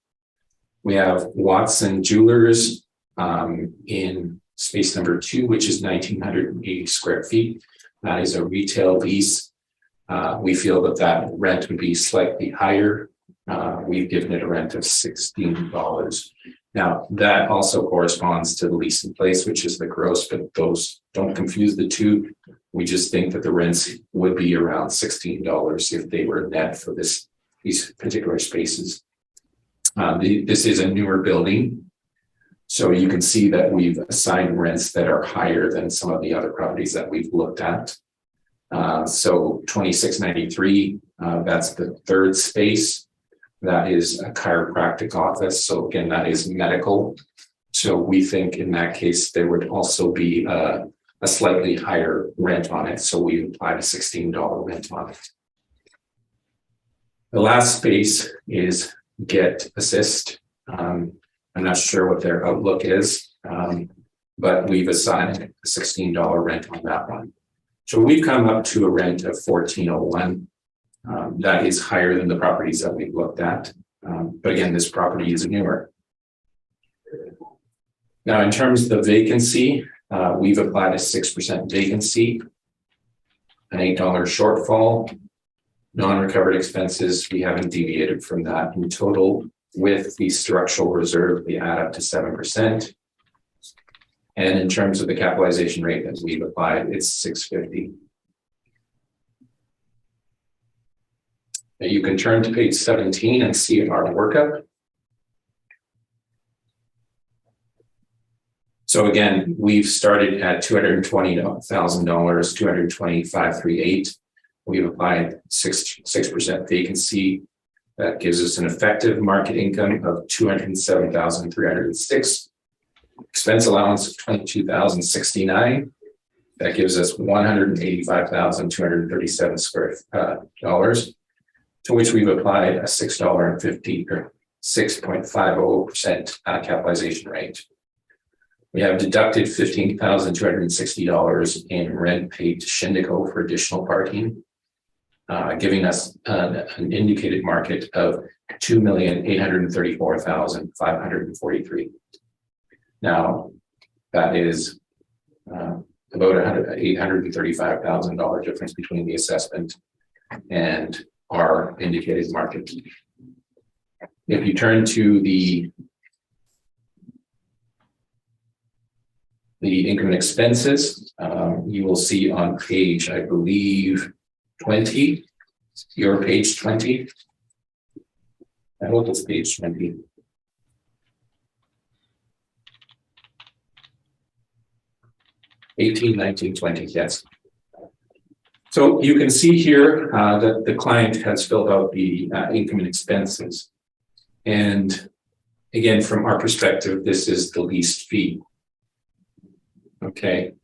we have Watson Jewelers in space number 2, which is 1,980 square feet. That is a retail lease. We feel that that rent would be slightly higher. We've given it a rent of $16. Now, that also corresponds to the lease in place, which is the gross, but those don't confuse the two. We just think that the rents would be around $16 if they were net for these particular spaces. This is a newer building, so you can see that we've assigned rents that are higher than some of the other properties that we've looked at. So 2693, that's the third space. That is a chiropractic office. So again, that is medical. So we think in that case, there would also be a slightly higher rent on it. So we applied a $16 rent on it. The last space is Get Assist. I'm not sure what their outlook is, but we've assigned a $16 rent on that one. So we've come up to a rent of $14.01. That is higher than the properties that we've looked at. But again, this property is newer. Now, in terms of the vacancy, we've applied a 6% vacancy, an $8 shortfall, non-recovered expenses. We haven't deviated from that. In total, with the structural reserve, we add up to 7%. And in terms of the capitalization rate that we've applied, it's 650. Now you can turn to page 17 and see our workup. So again, we've started at $220,000, 225,380. We've applied 6% vacancy. That gives us an effective market income of $207,306. Expense allowance of $22,069. That gives us $185,237 dollars, to which we've applied a $6.50 or 6.50% capitalization rate. We have deducted $15,260 in rent paid to Shindico for additional parking, giving us an indicated market of $2,834,543. Now, that is about $835,000 difference between the assessment and our indicated market. If you turn to the income and expenses, you will see on page, I believe, 20, your page 20. I hope it's page 20. $18, $19, $20, yes. So you can see here that the client has filled out the income and expenses. And again, from our perspective, this is the least fee. Okay,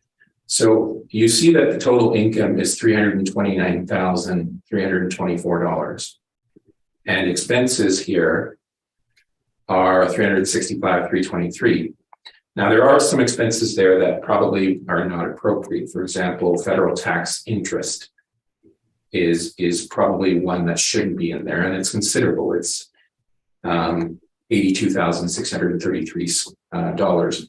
So you see that the total income is $329,324. And expenses here are $365,323. Now, there are some expenses there that probably are not appropriate. For example, federal tax interest is probably one that shouldn't be in there, and it's considerable. It's $82,633.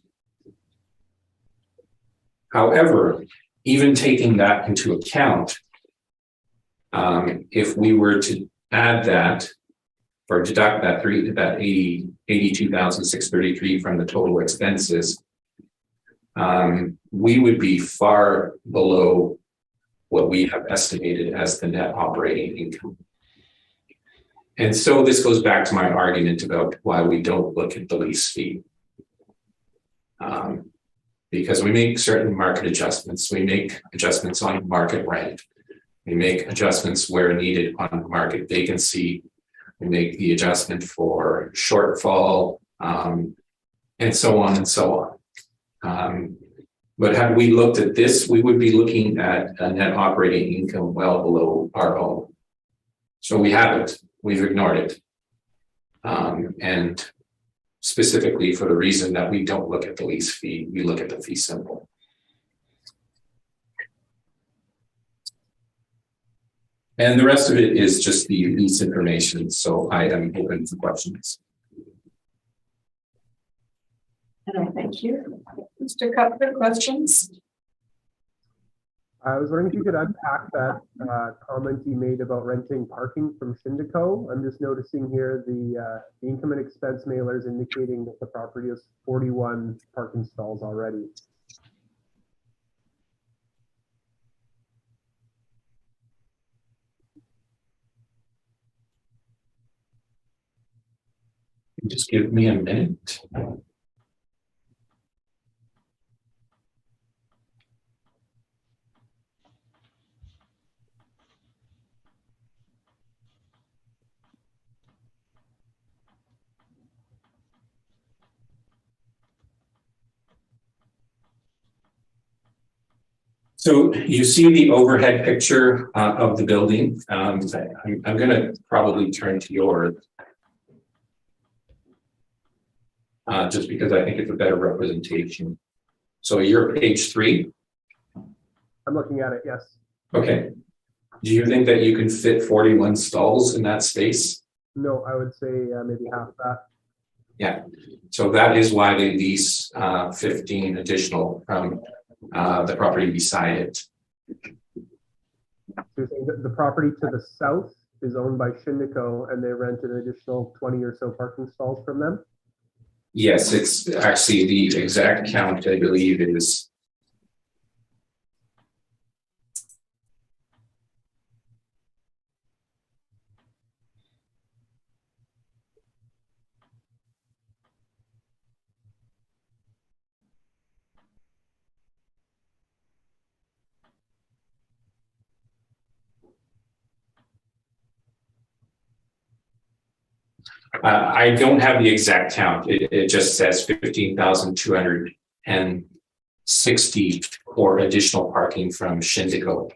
However, even taking that into account, if we were to add that or deduct that $82,633 from the total expenses, we would be far below what we have estimated as the net operating income. And so this goes back to my argument about why we don't look at the lease fee. Because we make certain market adjustments. We make adjustments on market rent. We make adjustments where needed on market vacancy. We make the adjustment for shortfall, and so on and so on. But had we looked at this, we would be looking at a net operating income well below our own. So we haven't. We've ignored it. And specifically for the reason that we don't look at the lease fee, we look at the fee simple. And the rest of it is just the lease information. So I am open for questions. And I thank you. Mr. Cuthbert, questions? I was wondering if you could unpack that comment you made about renting parking from Shindico. I'm just noticing here the income and expense mailers indicating that the property has 41 parking stalls already. Just give me a minute. So you see the overhead picture of the building. I'm going to probably turn to yours. Just because I think it's a better representation. So you're page 3. I'm looking at it, yes. Okay. Do you think that you can fit 41 stalls in that space? No, I would say maybe half that. Yeah. So that is why they lease 15 additional from the property beside it. So you're saying that the property to the south is owned by Shindico and they rent an additional 20 or so parking stalls from them? Yes, it's actually the exact count, I believe, is I don't have the exact count. It just says 15,260 for additional parking from Shindico.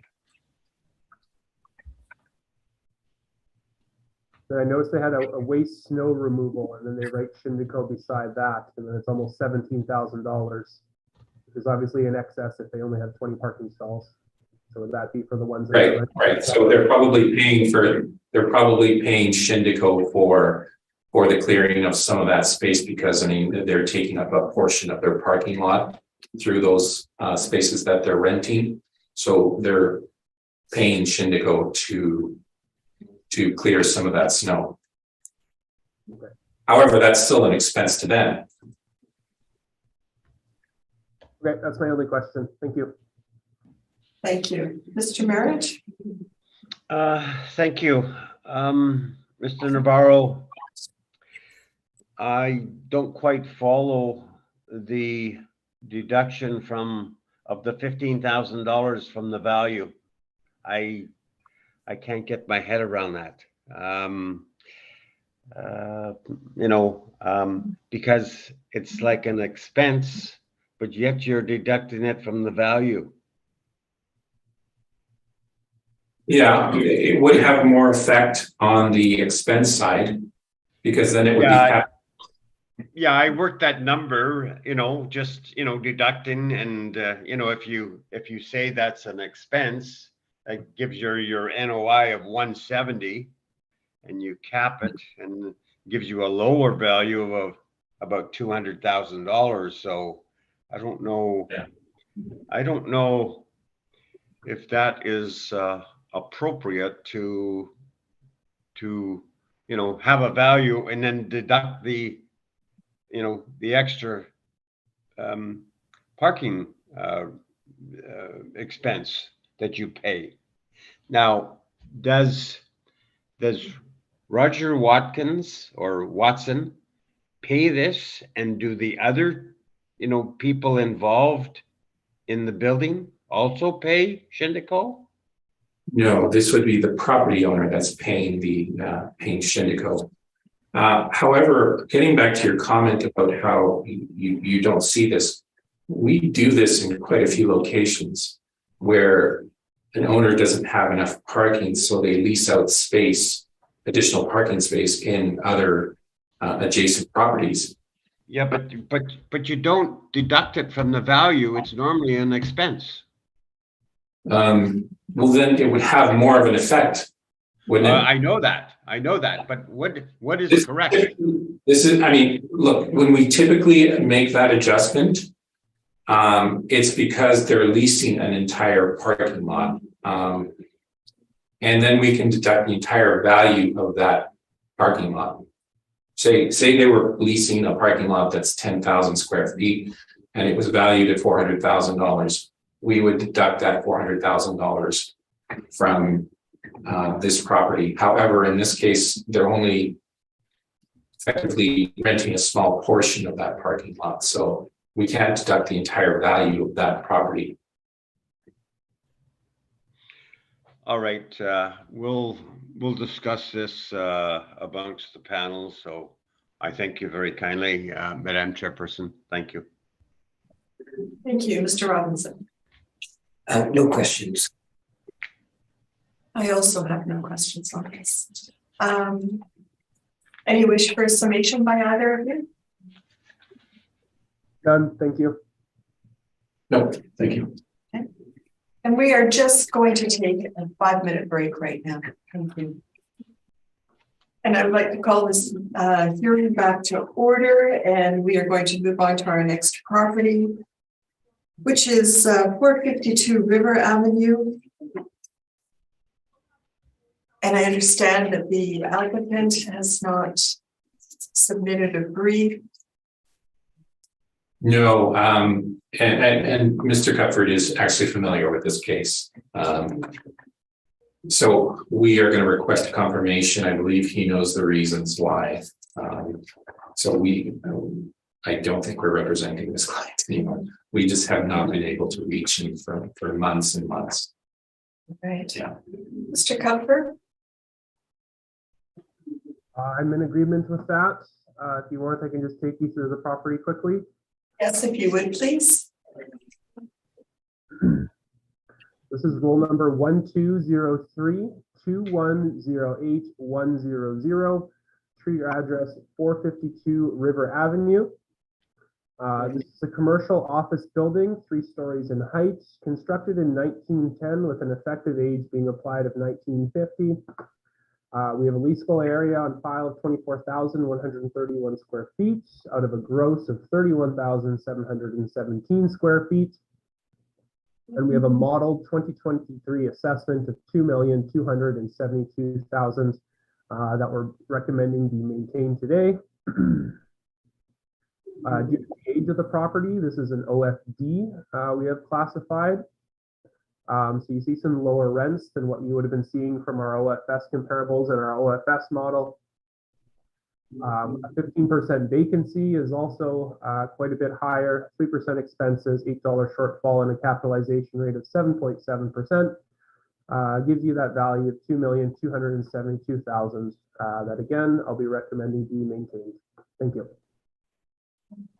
And I noticed they had a waste snow removal and then they write Shindico beside that. And then it's almost $17,000, which is obviously in excess if they only have 20 parking stalls. So would that be for the ones that Right. So they're probably paying Shindico for the clearing of some of that space because I mean they're taking up a portion of their parking lot through those spaces that they're renting. So they're paying Shindico to clear some of that snow. Okay. However, that's still an expense to them. Okay, that's my only question. Thank you. Thank you. Mr. Merritt? Thank you. Mr. Navarro, I don't quite follow the deduction of the $15,000 from the value. I can't get my head around that. Because it's like an expense, but yet you're deducting it from the value. Yeah, it would have more effect on the expense side because then it would Yeah, be. Yeah, I worked that number, just, deducting and, if you say that's an expense, that gives your NOI of 170 and you cap it and gives you a lower value of about $200,000. So I don't know. Yeah. I don't know if that is appropriate to have a value and then deduct the extra parking expense that you pay. Now, does Roger Watkins or Watson pay this, and do the other people involved in the building also pay Shindico? No, this would be the property owner that's paying paying Shindico. However, getting back to your comment about how you don't see this, we do this in quite a few locations where an owner doesn't have enough parking, so they lease out space, additional parking space in other adjacent properties. Yeah, but you don't deduct it from the value. It's normally an expense. Well, then it would have more of an effect, wouldn't it? I know that, but what is correct? This is, I mean, look, when we typically make that adjustment, it's because they're leasing an entire parking lot. And then we can deduct the entire value of that parking lot. Say they were leasing a parking lot that's 10,000 square feet and it was valued at $400,000. We would deduct that $400,000 from this property. However, in this case, they're only effectively renting a small portion of that parking lot. So we can't deduct the entire value of that property. All right, we'll discuss this amongst the panel. So I thank you very kindly, Madam Chairperson. Thank you. Thank you, Mr. Robinson. No questions. I also have no questions on this. Any wish for a summation by either of you? Done, thank you. No, thank you. And we are just going to take a 5-minute break right now. Thank you. And I would like to call this hearing back to order, and we are going to move on to our next property, which is 452 River Avenue. And I understand that the applicant has not submitted a brief. No, and Mr. Cutford is actually familiar with this case. So we are going to request a confirmation. I believe he knows the reasons why. So I don't think we're representing this client anymore. We just have not been able to reach him for months and months. Right. Yeah. Mr. Cutford? I'm in agreement with that. If you want, I can just take you through the property quickly. Yes, if you would, please. This is roll number 1203-2108-100. Street address 452 River Avenue. This is a commercial office building, 3 stories in height, constructed in 1910 with an effective age being applied of 1950. We have a leasable area on file of 24,131 square feet out of a gross of 31,717 square feet. And we have a modeled 2023 assessment of $2,272,000 that we're recommending be maintained today. Due to the age of the property, this is an OFD we have classified. So you see some lower rents than what you would have been seeing from our OFS comparables and our OFS model. A 15% vacancy is also quite a bit higher, 3% expenses, $8 shortfall, and a capitalization rate of 7.7%. Gives you that value of $2,272,000 that again, I'll be recommending be maintained. Thank you.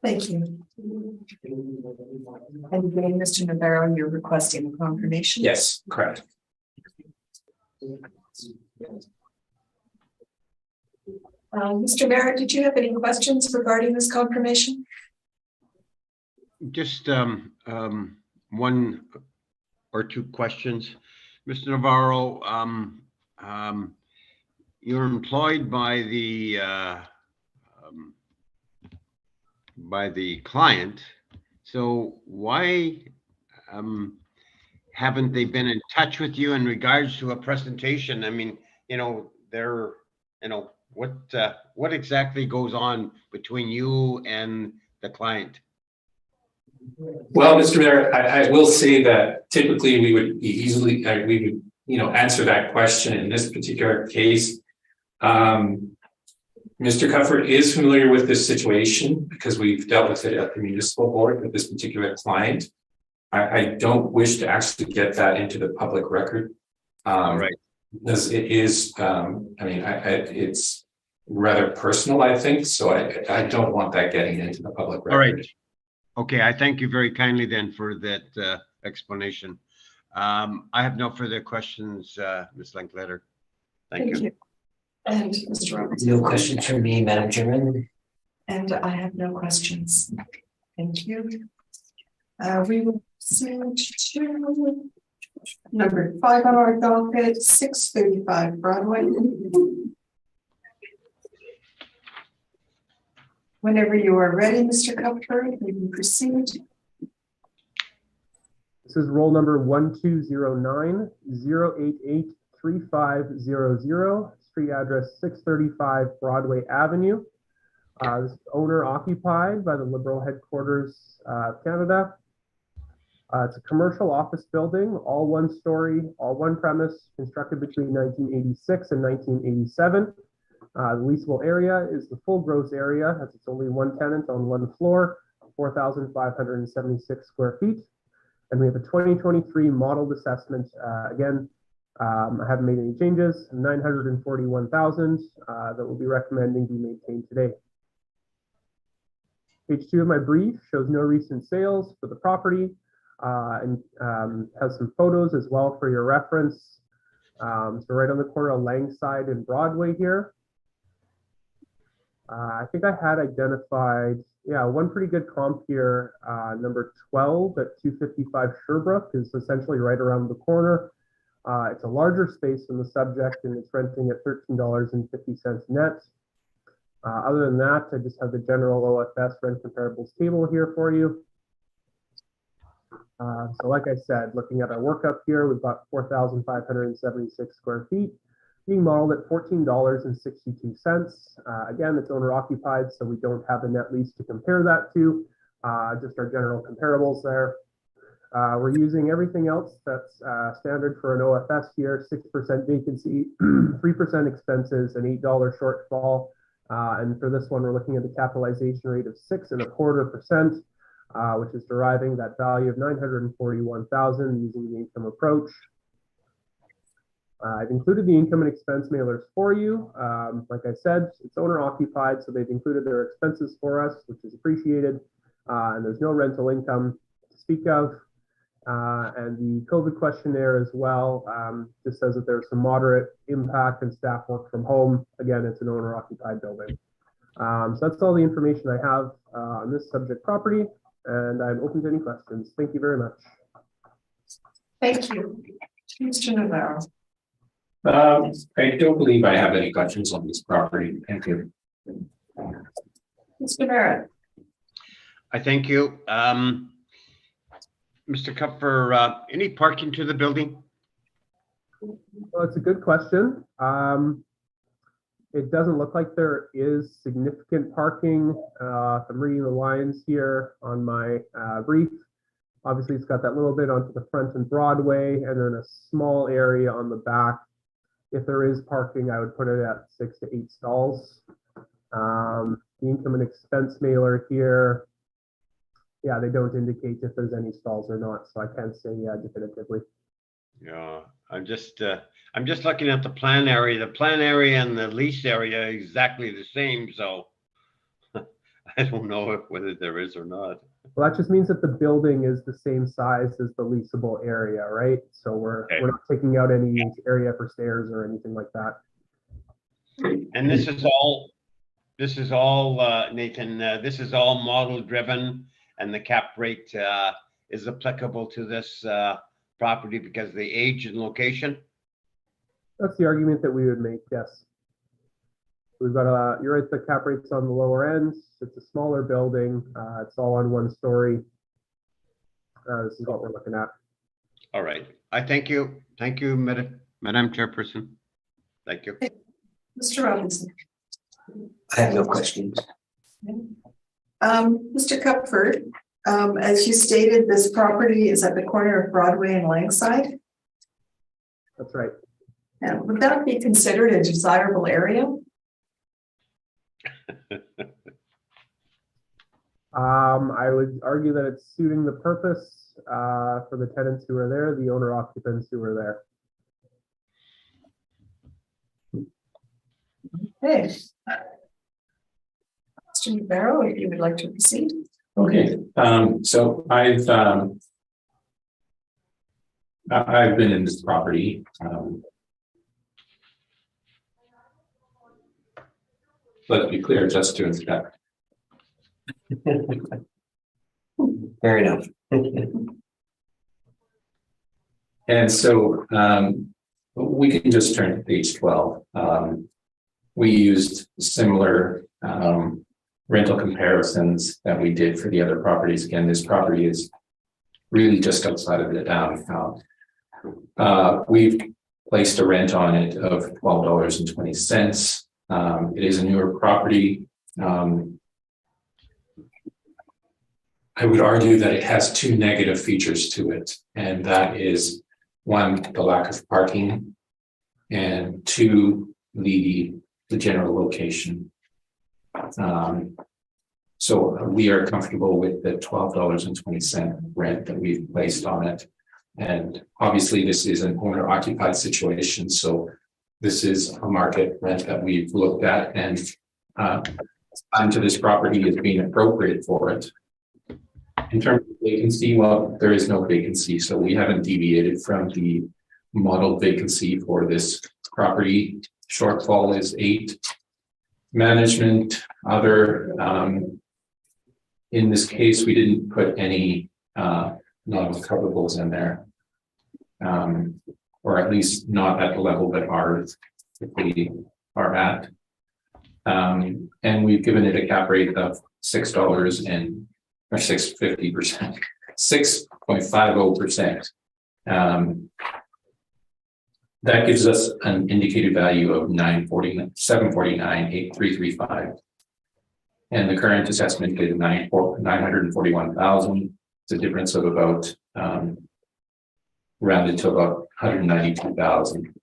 Thank you. And again, Mr. Navarro, you're requesting a confirmation? Yes, correct. Mr. Merritt, did you have any questions regarding this confirmation? Just one or two questions. Mr. Navarro, you're employed by the client, so why haven't they been in touch with you in regards to a presentation? I mean, they're, what exactly goes on between you and the client? Well, Mr. Mayor, I will say that typically we would be easily, we would, answer that question in this particular case. Mr. Cuthbert is familiar with this situation because we've dealt with it at the municipal board with this particular client. I don't wish to actually get that into the public record. Right. Because it is, it's rather personal, I think. So I don't want that getting into the public record. All right. Okay, I thank you very kindly then for that explanation. I have no further questions, Ms. Linklater. Thank you. And Mr. Robertson? No questions from me, Madam Chairman. And I have no questions. Thank you. We will proceed to number 5 on our docket, 635 Broadway. Whenever you are ready, Mr. Cuthbert, we can proceed. This is roll number 1209-088-3500, street address 635 Broadway Avenue. This is owner occupied by the Liberal headquarters of Canada. It's a commercial office building, all one story, all one premise, constructed between 1986 and 1987. The leasable area is the full gross area, as it's only one tenant on one floor, 4,576 square feet. And we have a 2023 modeled assessment. Again, I haven't made any changes, 941,000 that we'll be recommending be maintained today. Page 2 of my brief shows no recent sales for the property and has some photos as well for your reference. So right on the corner of Langside and Broadway here. I think I had identified, one pretty good comp here. Number 12 at 255 Sherbrooke is essentially right around the corner. It's a larger space than the subject, and it's renting at $13.50 net. Other than that, I just have the general OFS rent comparables table here for you. So like I said, looking at our workup here, we've got 4,576 square feet, being modeled at $14.62. Again, it's owner occupied, so we don't have a net lease to compare that to, just our general comparables there. We're using everything else that's standard for an OFS here, 6% vacancy, 3% expenses, an $8 shortfall. And for this one, we're looking at the capitalization rate of 6.25%, which is deriving that value of 941,000 using the income approach. I've included the income and expense mailers for you. Like I said, it's owner occupied, so they've included their expenses for us, which is appreciated. And there's no rental income to speak of. And the COVID questionnaire as well just says that there's some moderate impact and staff work from home. Again, it's an owner occupied building. So that's all the information I have on this subject property, and I'm open to any questions. Thank you very much. Thank you. Mr. Navarro. I don't believe I have any questions on this property. Thank you. Mr. Merritt. I thank you. Mr. Kupfer, any parking to the building? Well, it's a good question. It doesn't look like there is significant parking. If I'm reading the lines here on my brief, obviously it's got that little bit onto the front and Broadway, and then a small area on the back. If there is parking, I would put it at 6 to 8 stalls. The income and expense mailer here, they don't indicate if there's any stalls or not, so I can't say definitively. Yeah, I'm just looking at the plan area. The plan area and the lease area are exactly the same, so I don't know whether there is or not. Well, that just means that the building is the same size as the leasable area, right? So we're not taking out any area for stairs or anything like that. And this is all, Nathan, this is all model driven, and the cap rate is applicable to this property because of the age and location? That's the argument that we would make, yes. We've got you're right, the cap rate's on the lower end. It's a smaller building. It's all on one story. This is what we're looking at. All right. I thank you. Thank you, Madam Chairperson. Thank you. Mr. Robinson. I have no questions. Mr. Cupford, as you stated, this property is at the corner of Broadway and Langside. That's right. And would that be considered a desirable area? I would argue that it's suiting the purpose for the tenants who are there, the owner occupants who are there. Okay. Mr. Navarro, if you would like to proceed. Okay, so I've been in this property. Let's be clear, just to inspect. Fair enough. And so we can just turn to page 12. We used similar rental comparisons that we did for the other properties. Again, this property is really just outside of the downtown. We've placed a rent on it of $12.20. It is a newer property. I would argue that it has two negative features to it, and that is one, the lack of parking, and two, the general location. So we are comfortable with the $12.20 rent that we've placed on it. And obviously this is an owner occupied situation. So this is a market rent that we've looked at, and onto this property as being appropriate for it. In terms of vacancy, well, there is no vacancy. So we haven't deviated from the model vacancy for this property. Shortfall is 8. Management, other, in this case, we didn't put any non-recoverables in there, or at least not at the level that ours typically are at. And we've given it a cap rate of $6 or 6.50%, 6.50%. That gives us an indicated value of $749,835. And the current assessment is $941,000. It's a difference of about rounded to about $192,000.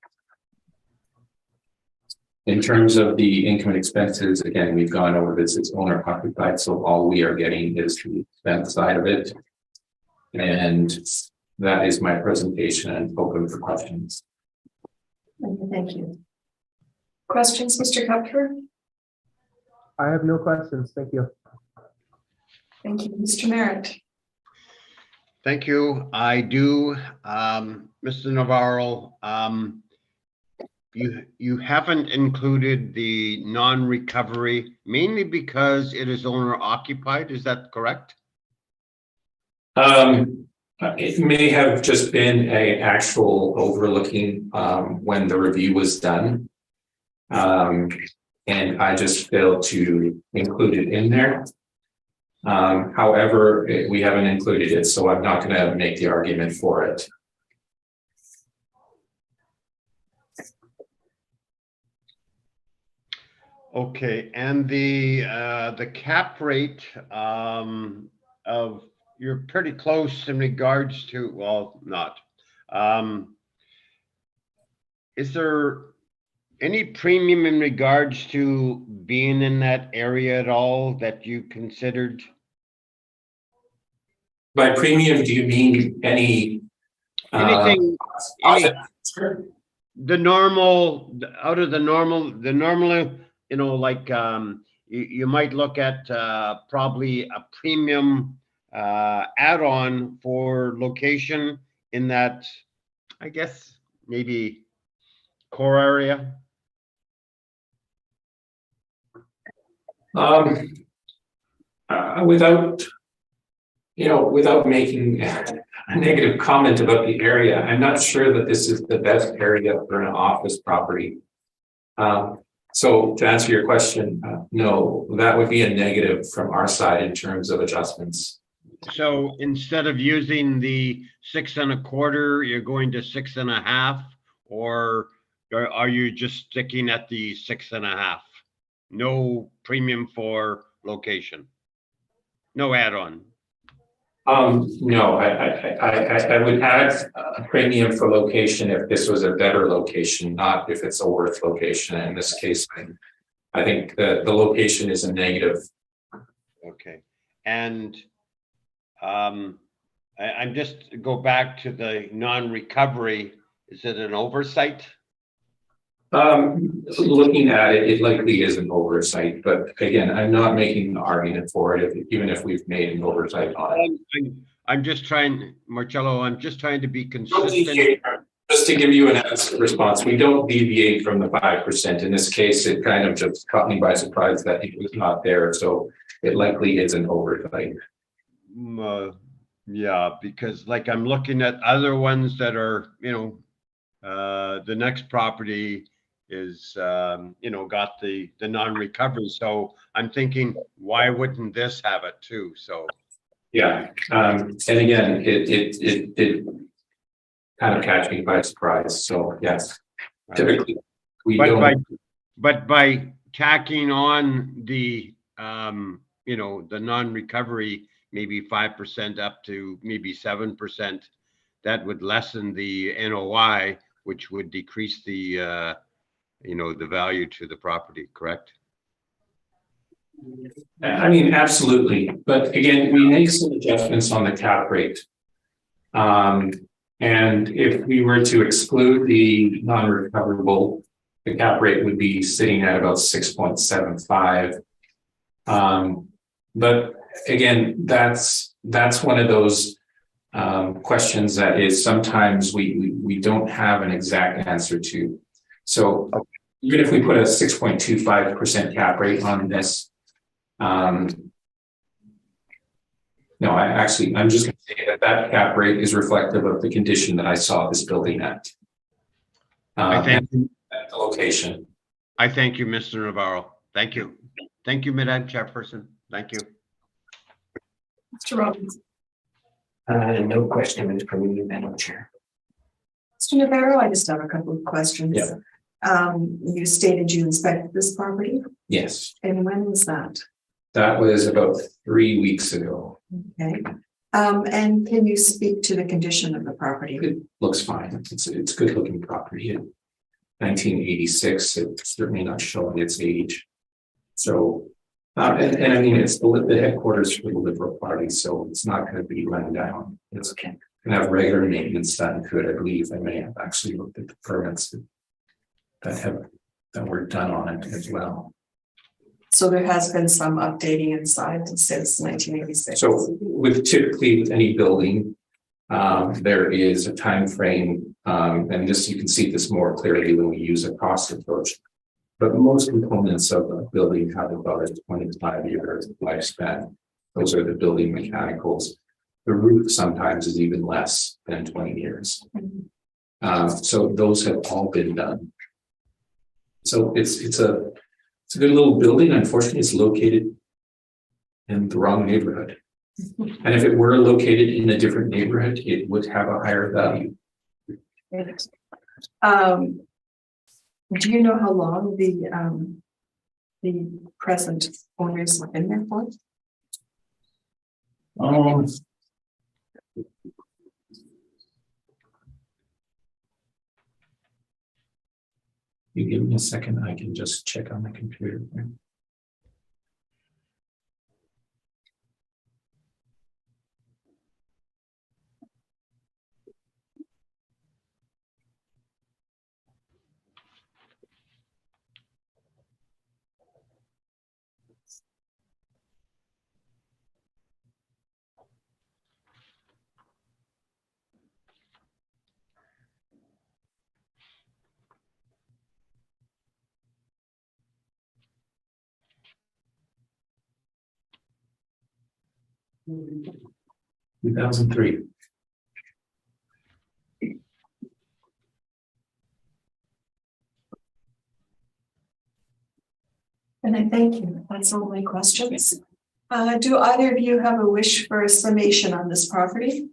In terms of the income and expenses, again, we've gone over this, it's owner occupied, so all we are getting is the expense side of it. And that is my presentation, and open for questions. Thank you. Questions, Mr. Cupford? I have no questions. Thank you. Thank you, Mr. Merritt. Thank you. I do, Mr. Navarro. You haven't included the non-recovery, mainly because it is owner occupied. Is that correct? It may have just been a actual overlooking when the review was done. And I just failed to include it in there. However, we haven't included it, so I'm not going to make the argument for it. Okay, and the cap rate of, you're pretty close in regards to, well, not. Is there any premium in regards to being in that area at all that you considered? By premium, do you mean any? Anything, the normal, out of the normal, you know, like you might look at probably a premium add-on for location in that, I guess, maybe core area? Without, without making a negative comment about the area, I'm not sure that this is the best area for an office property. So to answer your question, no, that would be a negative from our side in terms of adjustments. So instead of using the 6.25, you're going to 6.5, or are you just sticking at the 6.5? No premium for location? No add-on? No, I would add a premium for location if this was a better location, not if it's a worse location. In this case, I think the location is a negative. Okay, and I'm just go back to the non-recovery. Is it an oversight? Looking at it, it likely is an oversight, but again, I'm not making an argument for it, even if we've made an oversight on it. I'm just trying, Marcello, I'm just trying to be consistent. Just to give you an answer response, we don't deviate from the 5%. In this case, it kind of just caught me by surprise that it was not there, so it likely is an oversight. Yeah, because like I'm looking at other ones that are, the next property is, got the non-recovery. So I'm thinking, why wouldn't this have it too? So. Yeah. And again, it kind of catch me by surprise. So yes, typically we don't. But by tacking on the, the non-recovery, maybe 5% up to maybe 7%, that would lessen the NOI, which would decrease the, the value to the property, correct? I mean, absolutely. But again, we make some adjustments on the cap rate. And if we were to exclude the non-recoverable, the cap rate would be sitting at about 6.75. But again, that's one of those questions that is sometimes we don't have an exact answer to. So even if we put a 6.25% cap rate on this, no, I'm just going to say that cap rate is reflective of the condition that I saw this building at. I thank you. At the location. I thank you, Mr. Navarro. Thank you. Thank you, Madam Chairperson. Thank you. Mr. Robbins. No question from you, Madam Chair. Mr. Navarro, I just have a couple of questions. Yeah. You stated you inspected this property. Yes. And when was that? That was about 3 weeks ago. Okay. And can you speak to the condition of the property? It looks fine. It's a good looking property. In 1986, it's certainly not showing its age. So, and I mean, it's the headquarters for the Liberal Party, so it's not going to be run down. It's going to have regular maintenance done to it. I believe I may have actually looked at the permits that were done on it as well. So there has been some updating inside since 1986. So typically with any building, there is a time frame, and this you can see this more clearly when we use a cost approach. But most components of a building have about a 25-year lifespan. Those are the building mechanicals. The roof sometimes is even less than 20 years. So those have all been done. So it's a good little building. Unfortunately, it's located in the wrong neighborhood. And if it were located in a different neighborhood, it would have a higher value. Do you know how long the present owners have been there for? You give me a second, I can just check on the computer. 2003. And I thank you. That's all my questions. Do either of you have a wish for a summation on this property?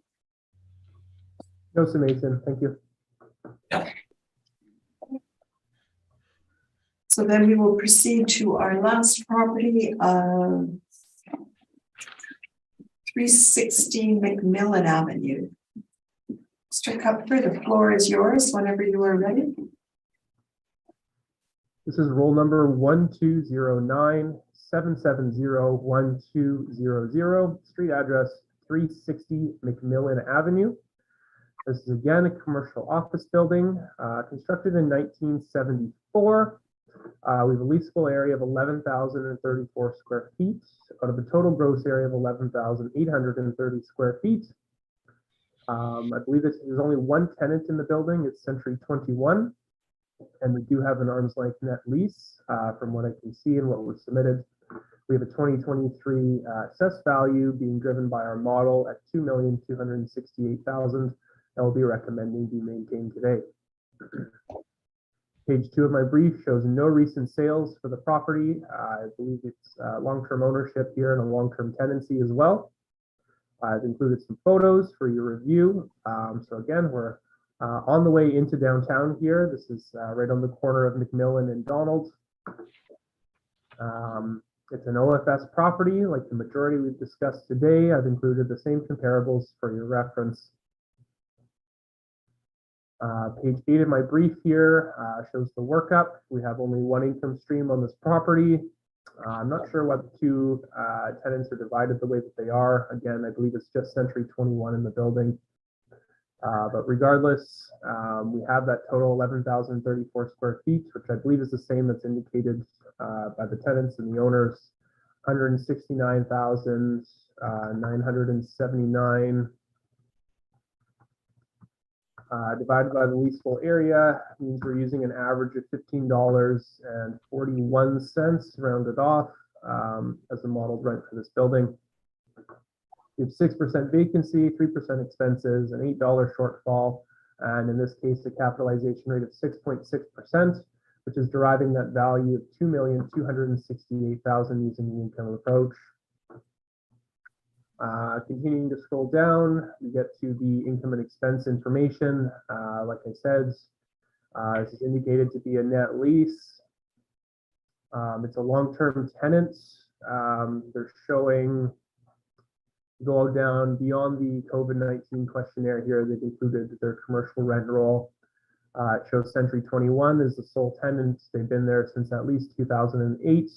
No summation, thank you. So then we will proceed to our last property, 360 McMillan Avenue. Mr. Cupfer, the floor is yours whenever you are ready. This is roll number 1209-770-1200, street address 360 McMillan Avenue. This is again a commercial office building, constructed in 1974. We have a leasable area of 11,034 square feet out of a total gross area of 11,830 square feet. I believe there's only one tenant in the building. It's Century 21. And we do have an arm's length net lease from what I can see and what was submitted. We have a 2023 assessed value being driven by our model at $2,268,000 that will be recommending be maintained today. Page 2 of my brief shows no recent sales for the property. I believe it's long-term ownership here and a long-term tenancy as well. I've included some photos for your review. So again, we're on the way into downtown here. This is right on the corner of McMillan and Donald. It's an OFS property like the majority we've discussed today. I've included the same comparables for your reference. Page 8 of my brief here shows the workup. We have only one income stream on this property. I'm not sure why the two tenants are divided the way that they are. Again, I believe it's just Century 21 in the building. But regardless, we have that total 11,034 square feet, which I believe is the same that's indicated by the tenants and the owners. 169,979 divided by the leasable area means we're using an average of $15.41 rounded off as the modeled rent for this building. We have 6% vacancy, 3% expenses, an $8 shortfall, and in this case, a capitalization rate of 6.6%, which is deriving that value of $2,268,000 using the income approach. Continuing to scroll down, we get to the income and expense information. Like I said, this is indicated to be a net lease. It's a long-term tenant. They're showing, go down beyond the COVID-19 questionnaire here, they've included their commercial rent roll. It shows Century 21 is the sole tenant. They've been there since at least 2008.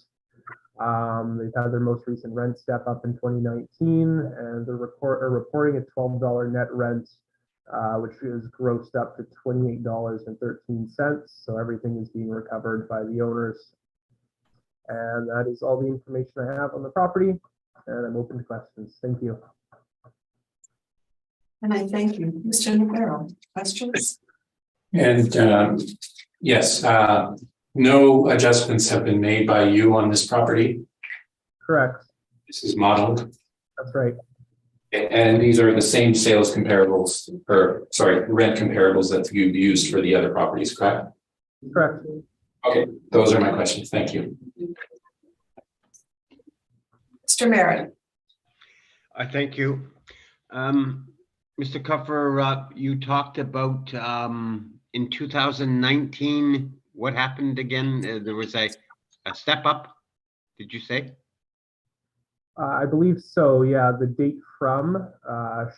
They've had their most recent rent step up in 2019, and they're reporting a $12 net rent, which is grossed up to $28.13. So everything is being recovered by the owners. And that is all the information I have on the property, and I'm open to questions. Thank you. And I thank you. Mr. Navarro, questions? And yes, no adjustments have been made by you on this property. Correct. This is modeled. That's right. And these are the same sales comparables, or sorry, rent comparables that you've used for the other properties, correct? Correct. Okay, those are my questions. Thank you. Mr. Merritt. I thank you. Mr. Cuffer, you talked about in 2019, what happened again? There was a step up, did you say? I believe so, yeah. The date from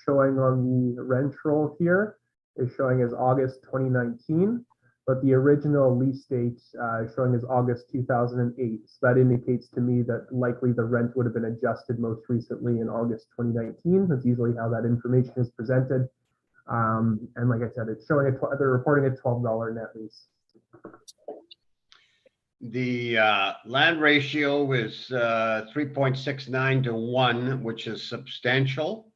showing on the rent roll here is showing as August 2019, but the original lease date is showing as August 2008. So that indicates to me that likely the rent would have been adjusted most recently in August 2019. That's usually how that information is presented. And like I said, it's showing they're reporting a $12 net lease. The land ratio is 3.69 to 1, which is substantial.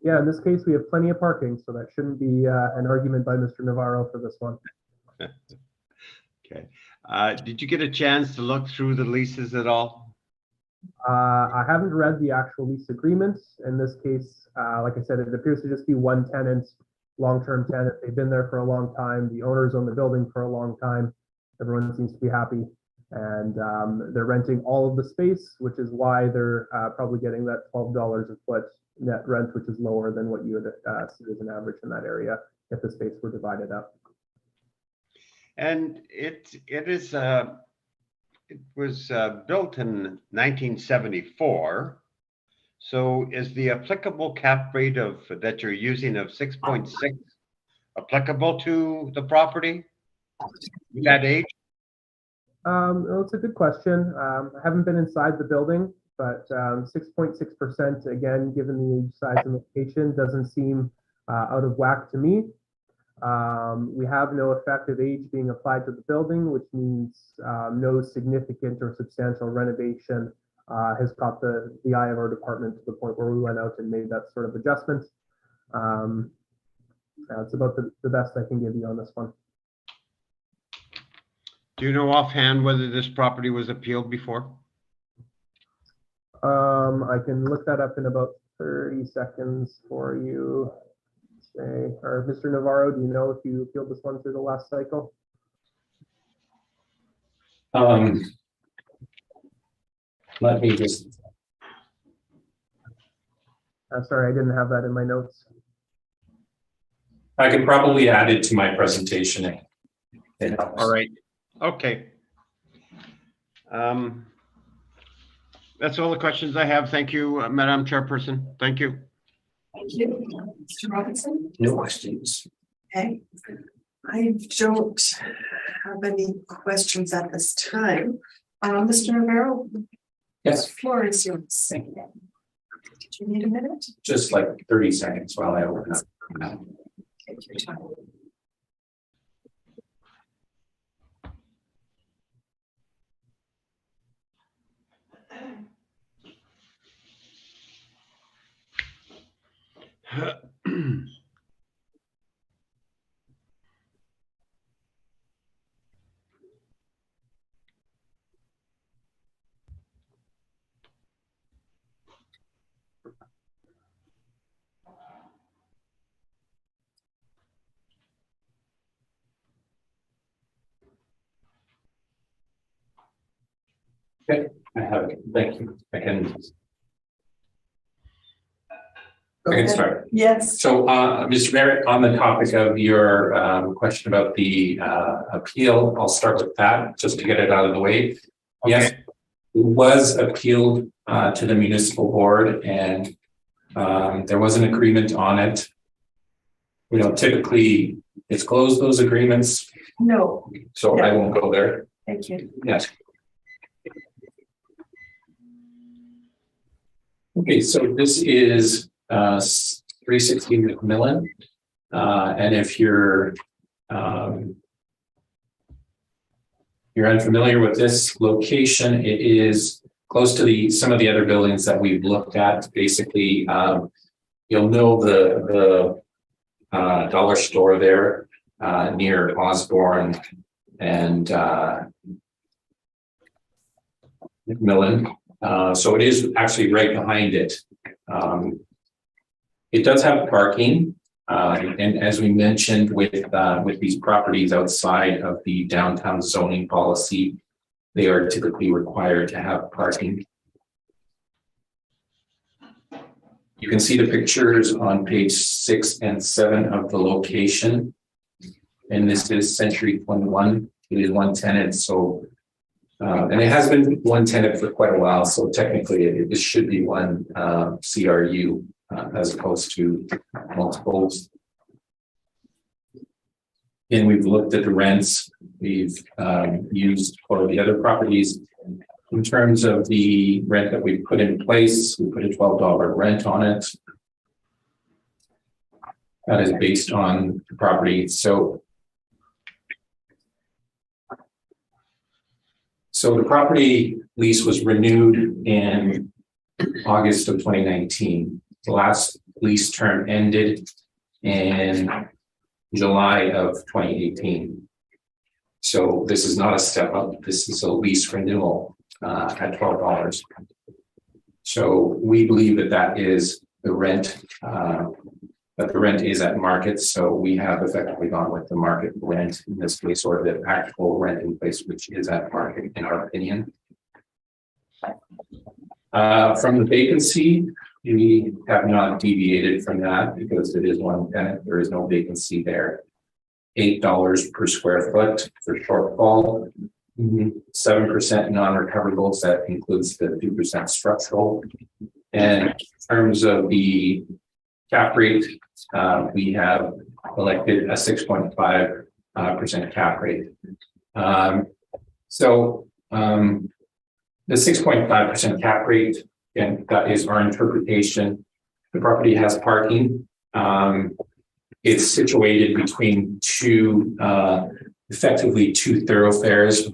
Yeah, in this case, we have plenty of parking, so that shouldn't be an argument by Mr. Navarro for this one. Okay. Did you get a chance to look through the leases at all? I haven't read the actual lease agreements. In this case, like I said, it appears to just be one tenant, long-term tenant. They've been there for a long time. The owners own the building for a long time. Everyone seems to be happy. And they're renting all of the space, which is why they're probably getting that $12 a foot net rent, which is lower than what you would see as an average in that area if the space were divided up. And it was built in 1974. So is the applicable cap rate of that you're using of 6.6 applicable to the property that age? Well, it's a good question. I haven't been inside the building, but 6.6%, again, given the age, size, and location, doesn't seem out of whack to me. We have no effective age being applied to the building, which means no significant or substantial renovation has caught the eye of our department to the point where we went out and made that sort of adjustment. It's about the best I can give you on this one. Do you know offhand whether this property was appealed before? I can look that up in about 30 seconds for you. Say, or Mr. Navarro, do you know if you appealed this one through the last cycle? Let me just, Sorry, I didn't have that in my notes. I could probably add it to my presentation. All right. Okay. That's all the questions I have. Thank you, Madam Chairperson. Thank you. Thank you. Mr. Robinson? No questions. Okay. I don't have any questions at this time. Mr. Navarro? Yes. The floor is yours. Did you need a minute? Just like 30 seconds while I open up. Take your time. Okay, I have it. Thank you. I can start. Yes. So, Mr. Merritt, on the topic of your question about the appeal, I'll start with that just to get it out of the way. Okay. Yes, it was appealed to the municipal board, and there was an agreement on it. We don't typically disclose those agreements, No, so yeah. I won't go there. Thank you. Yes. Okay, so this is 360 McMillan, and if you're unfamiliar with this location, it is close to some of the other buildings that we've looked at. Basically, you'll know the dollar store there near Osborne and McMillan. So it is actually right behind it. It does have parking, and as we mentioned with these properties outside of the downtown zoning policy, they are typically required to have parking. You can see the pictures on page 6 and 7 of the location, and this is Century 21. It is one tenant, so. And it has been one tenant for quite a while, so technically it should be one CRU as opposed to multiples. And we've looked at the rents we've used for the other properties. In terms of the rent that we put in place, we put a $12 rent on it. That is based on the property. So the property lease was renewed in August of 2019. The last lease term ended in July of 2018. So this is not a step up. This is a lease renewal at $12. So we believe that that is the rent, that the rent is at market. So we have effectively gone with the market rent in this case, or the actual rent in place, which is at market in our opinion. From the vacancy, we have not deviated from that because it is one tenant. There is no vacancy there. $8 per square foot for shortfall. 7% non-recoverables. That includes the 2% structural. And in terms of the cap rate, we have elected a 6.5% cap rate. The 6.5% cap rate, and that is our interpretation. The property has parking. It's situated between effectively two thoroughfares,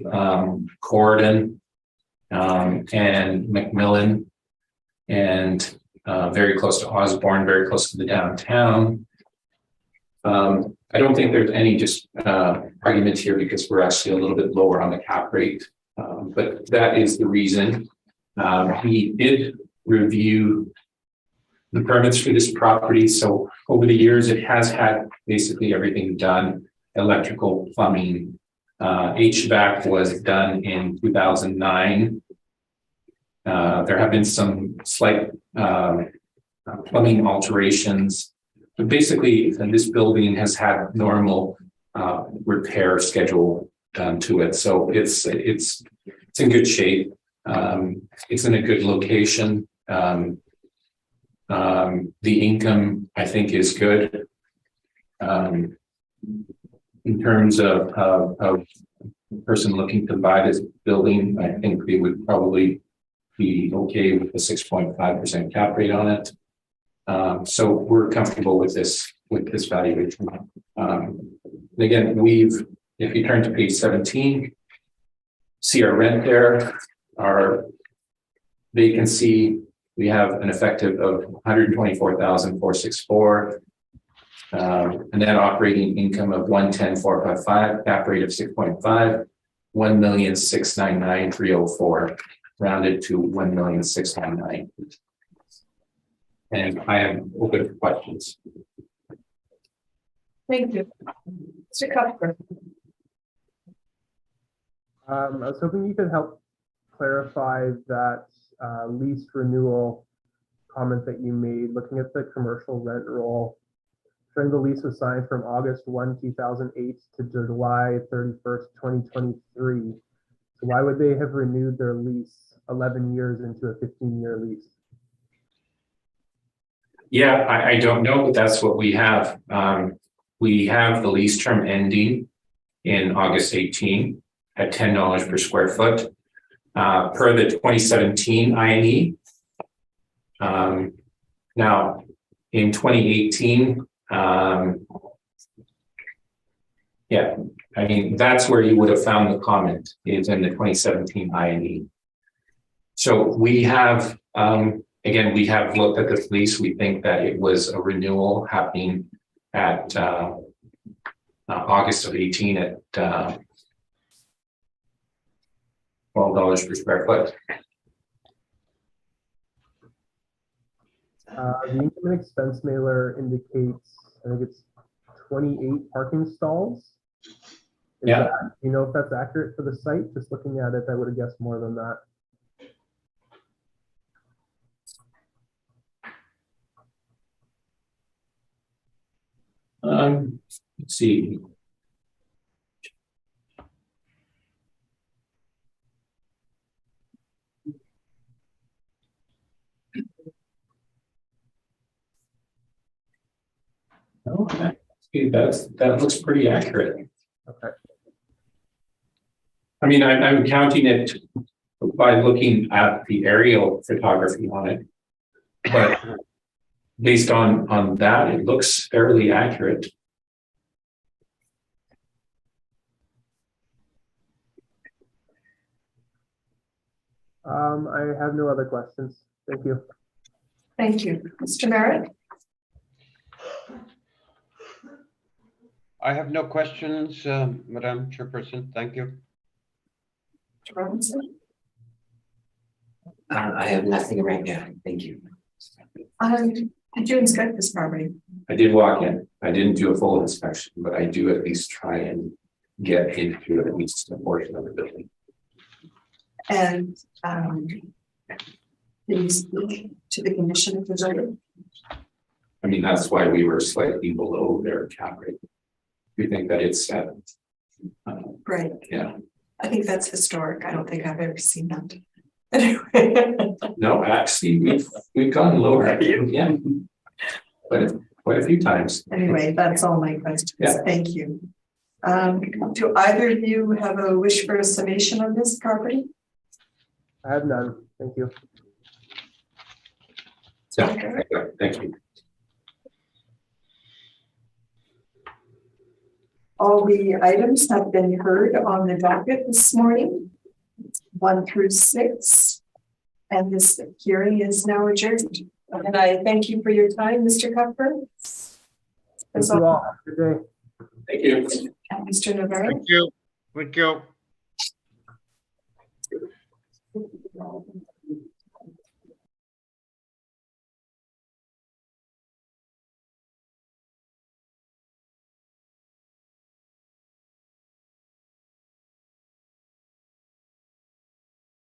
Corridon and McMillan, and very close to Osborne, very close to the downtown. I don't think there's any argument here because we're actually a little bit lower on the cap rate. But that is the reason. We did review the permits for this property. So over the years, it has had basically everything done. Electrical, plumbing, HVAC was done in 2009. There have been some slight plumbing alterations. But basically, this building has had normal repair schedule done to it. So it's in good shape. It's in a good location. The income, I think, is good. In terms of a person looking to buy this building, I think they would probably be okay with the 6.5% cap rate on it. So we're comfortable with this valuation. And again, if you turn to page 17, see our rent there, our vacancy, we have an effective of $124,464, a net operating income of $110,455, cap rate of 6.5, $1,699,304, rounded to $1,699,000. And I am open for questions. Thank you. Mr. Cuthbert. I was hoping you could help clarify that lease renewal comment that you made, looking at the commercial rent roll, showing the lease was signed from August 1, 2008 to July 31st, 2023. So why would they have renewed their lease 11 years into a 15-year lease? Yeah, I don't know, but that's what we have. We have the lease term ending in August 18 at $10 per square foot. Per the 2017 INE. Now, in 2018, yeah, I mean, that's where you would have found the comment, is in the 2017 INE. So we have, again, we have looked at this lease. We think that it was a renewal happening at August of 18 at $12 per square foot. The income and expense mailer indicates, I think it's 28 parking stalls. Do you know if that's accurate for the site? Just looking at it, I would have guessed more than that. Let's see. Okay, that looks pretty accurate. Okay. I mean, I'm counting it by looking at the aerial photography on it, but based on that, it looks fairly accurate. I have no other questions. Thank you. Thank you. Mr. Merritt? I have no questions, Madam Chairperson. Thank you. Mr. Robinson? I have nothing right now. Thank you. Did you inspect this property? I did walk in. I didn't do a full inspection, but I do at least try and get into at least a portion of the building. And did you speak to the condition of the building? I mean, that's why we were slightly below their cap rate. We think that it's at, Right. yeah. I think that's historic. I don't think I've ever seen that. Anyway. No, actually, we've gone lower. Yeah. Quite a few times. Anyway, that's all my questions. Yeah. Thank you. Do either of you have a wish for a summation of this property? I have none. Thank you. Yeah, thank you. All the items have been heard on the docket this morning, 1 through 6. And this hearing is now adjourned. And I thank you for your time, Mr. Cuthbert. Thank you all. Have a good day. Thank you. And Mr. Navarro. Thank you. Thank you.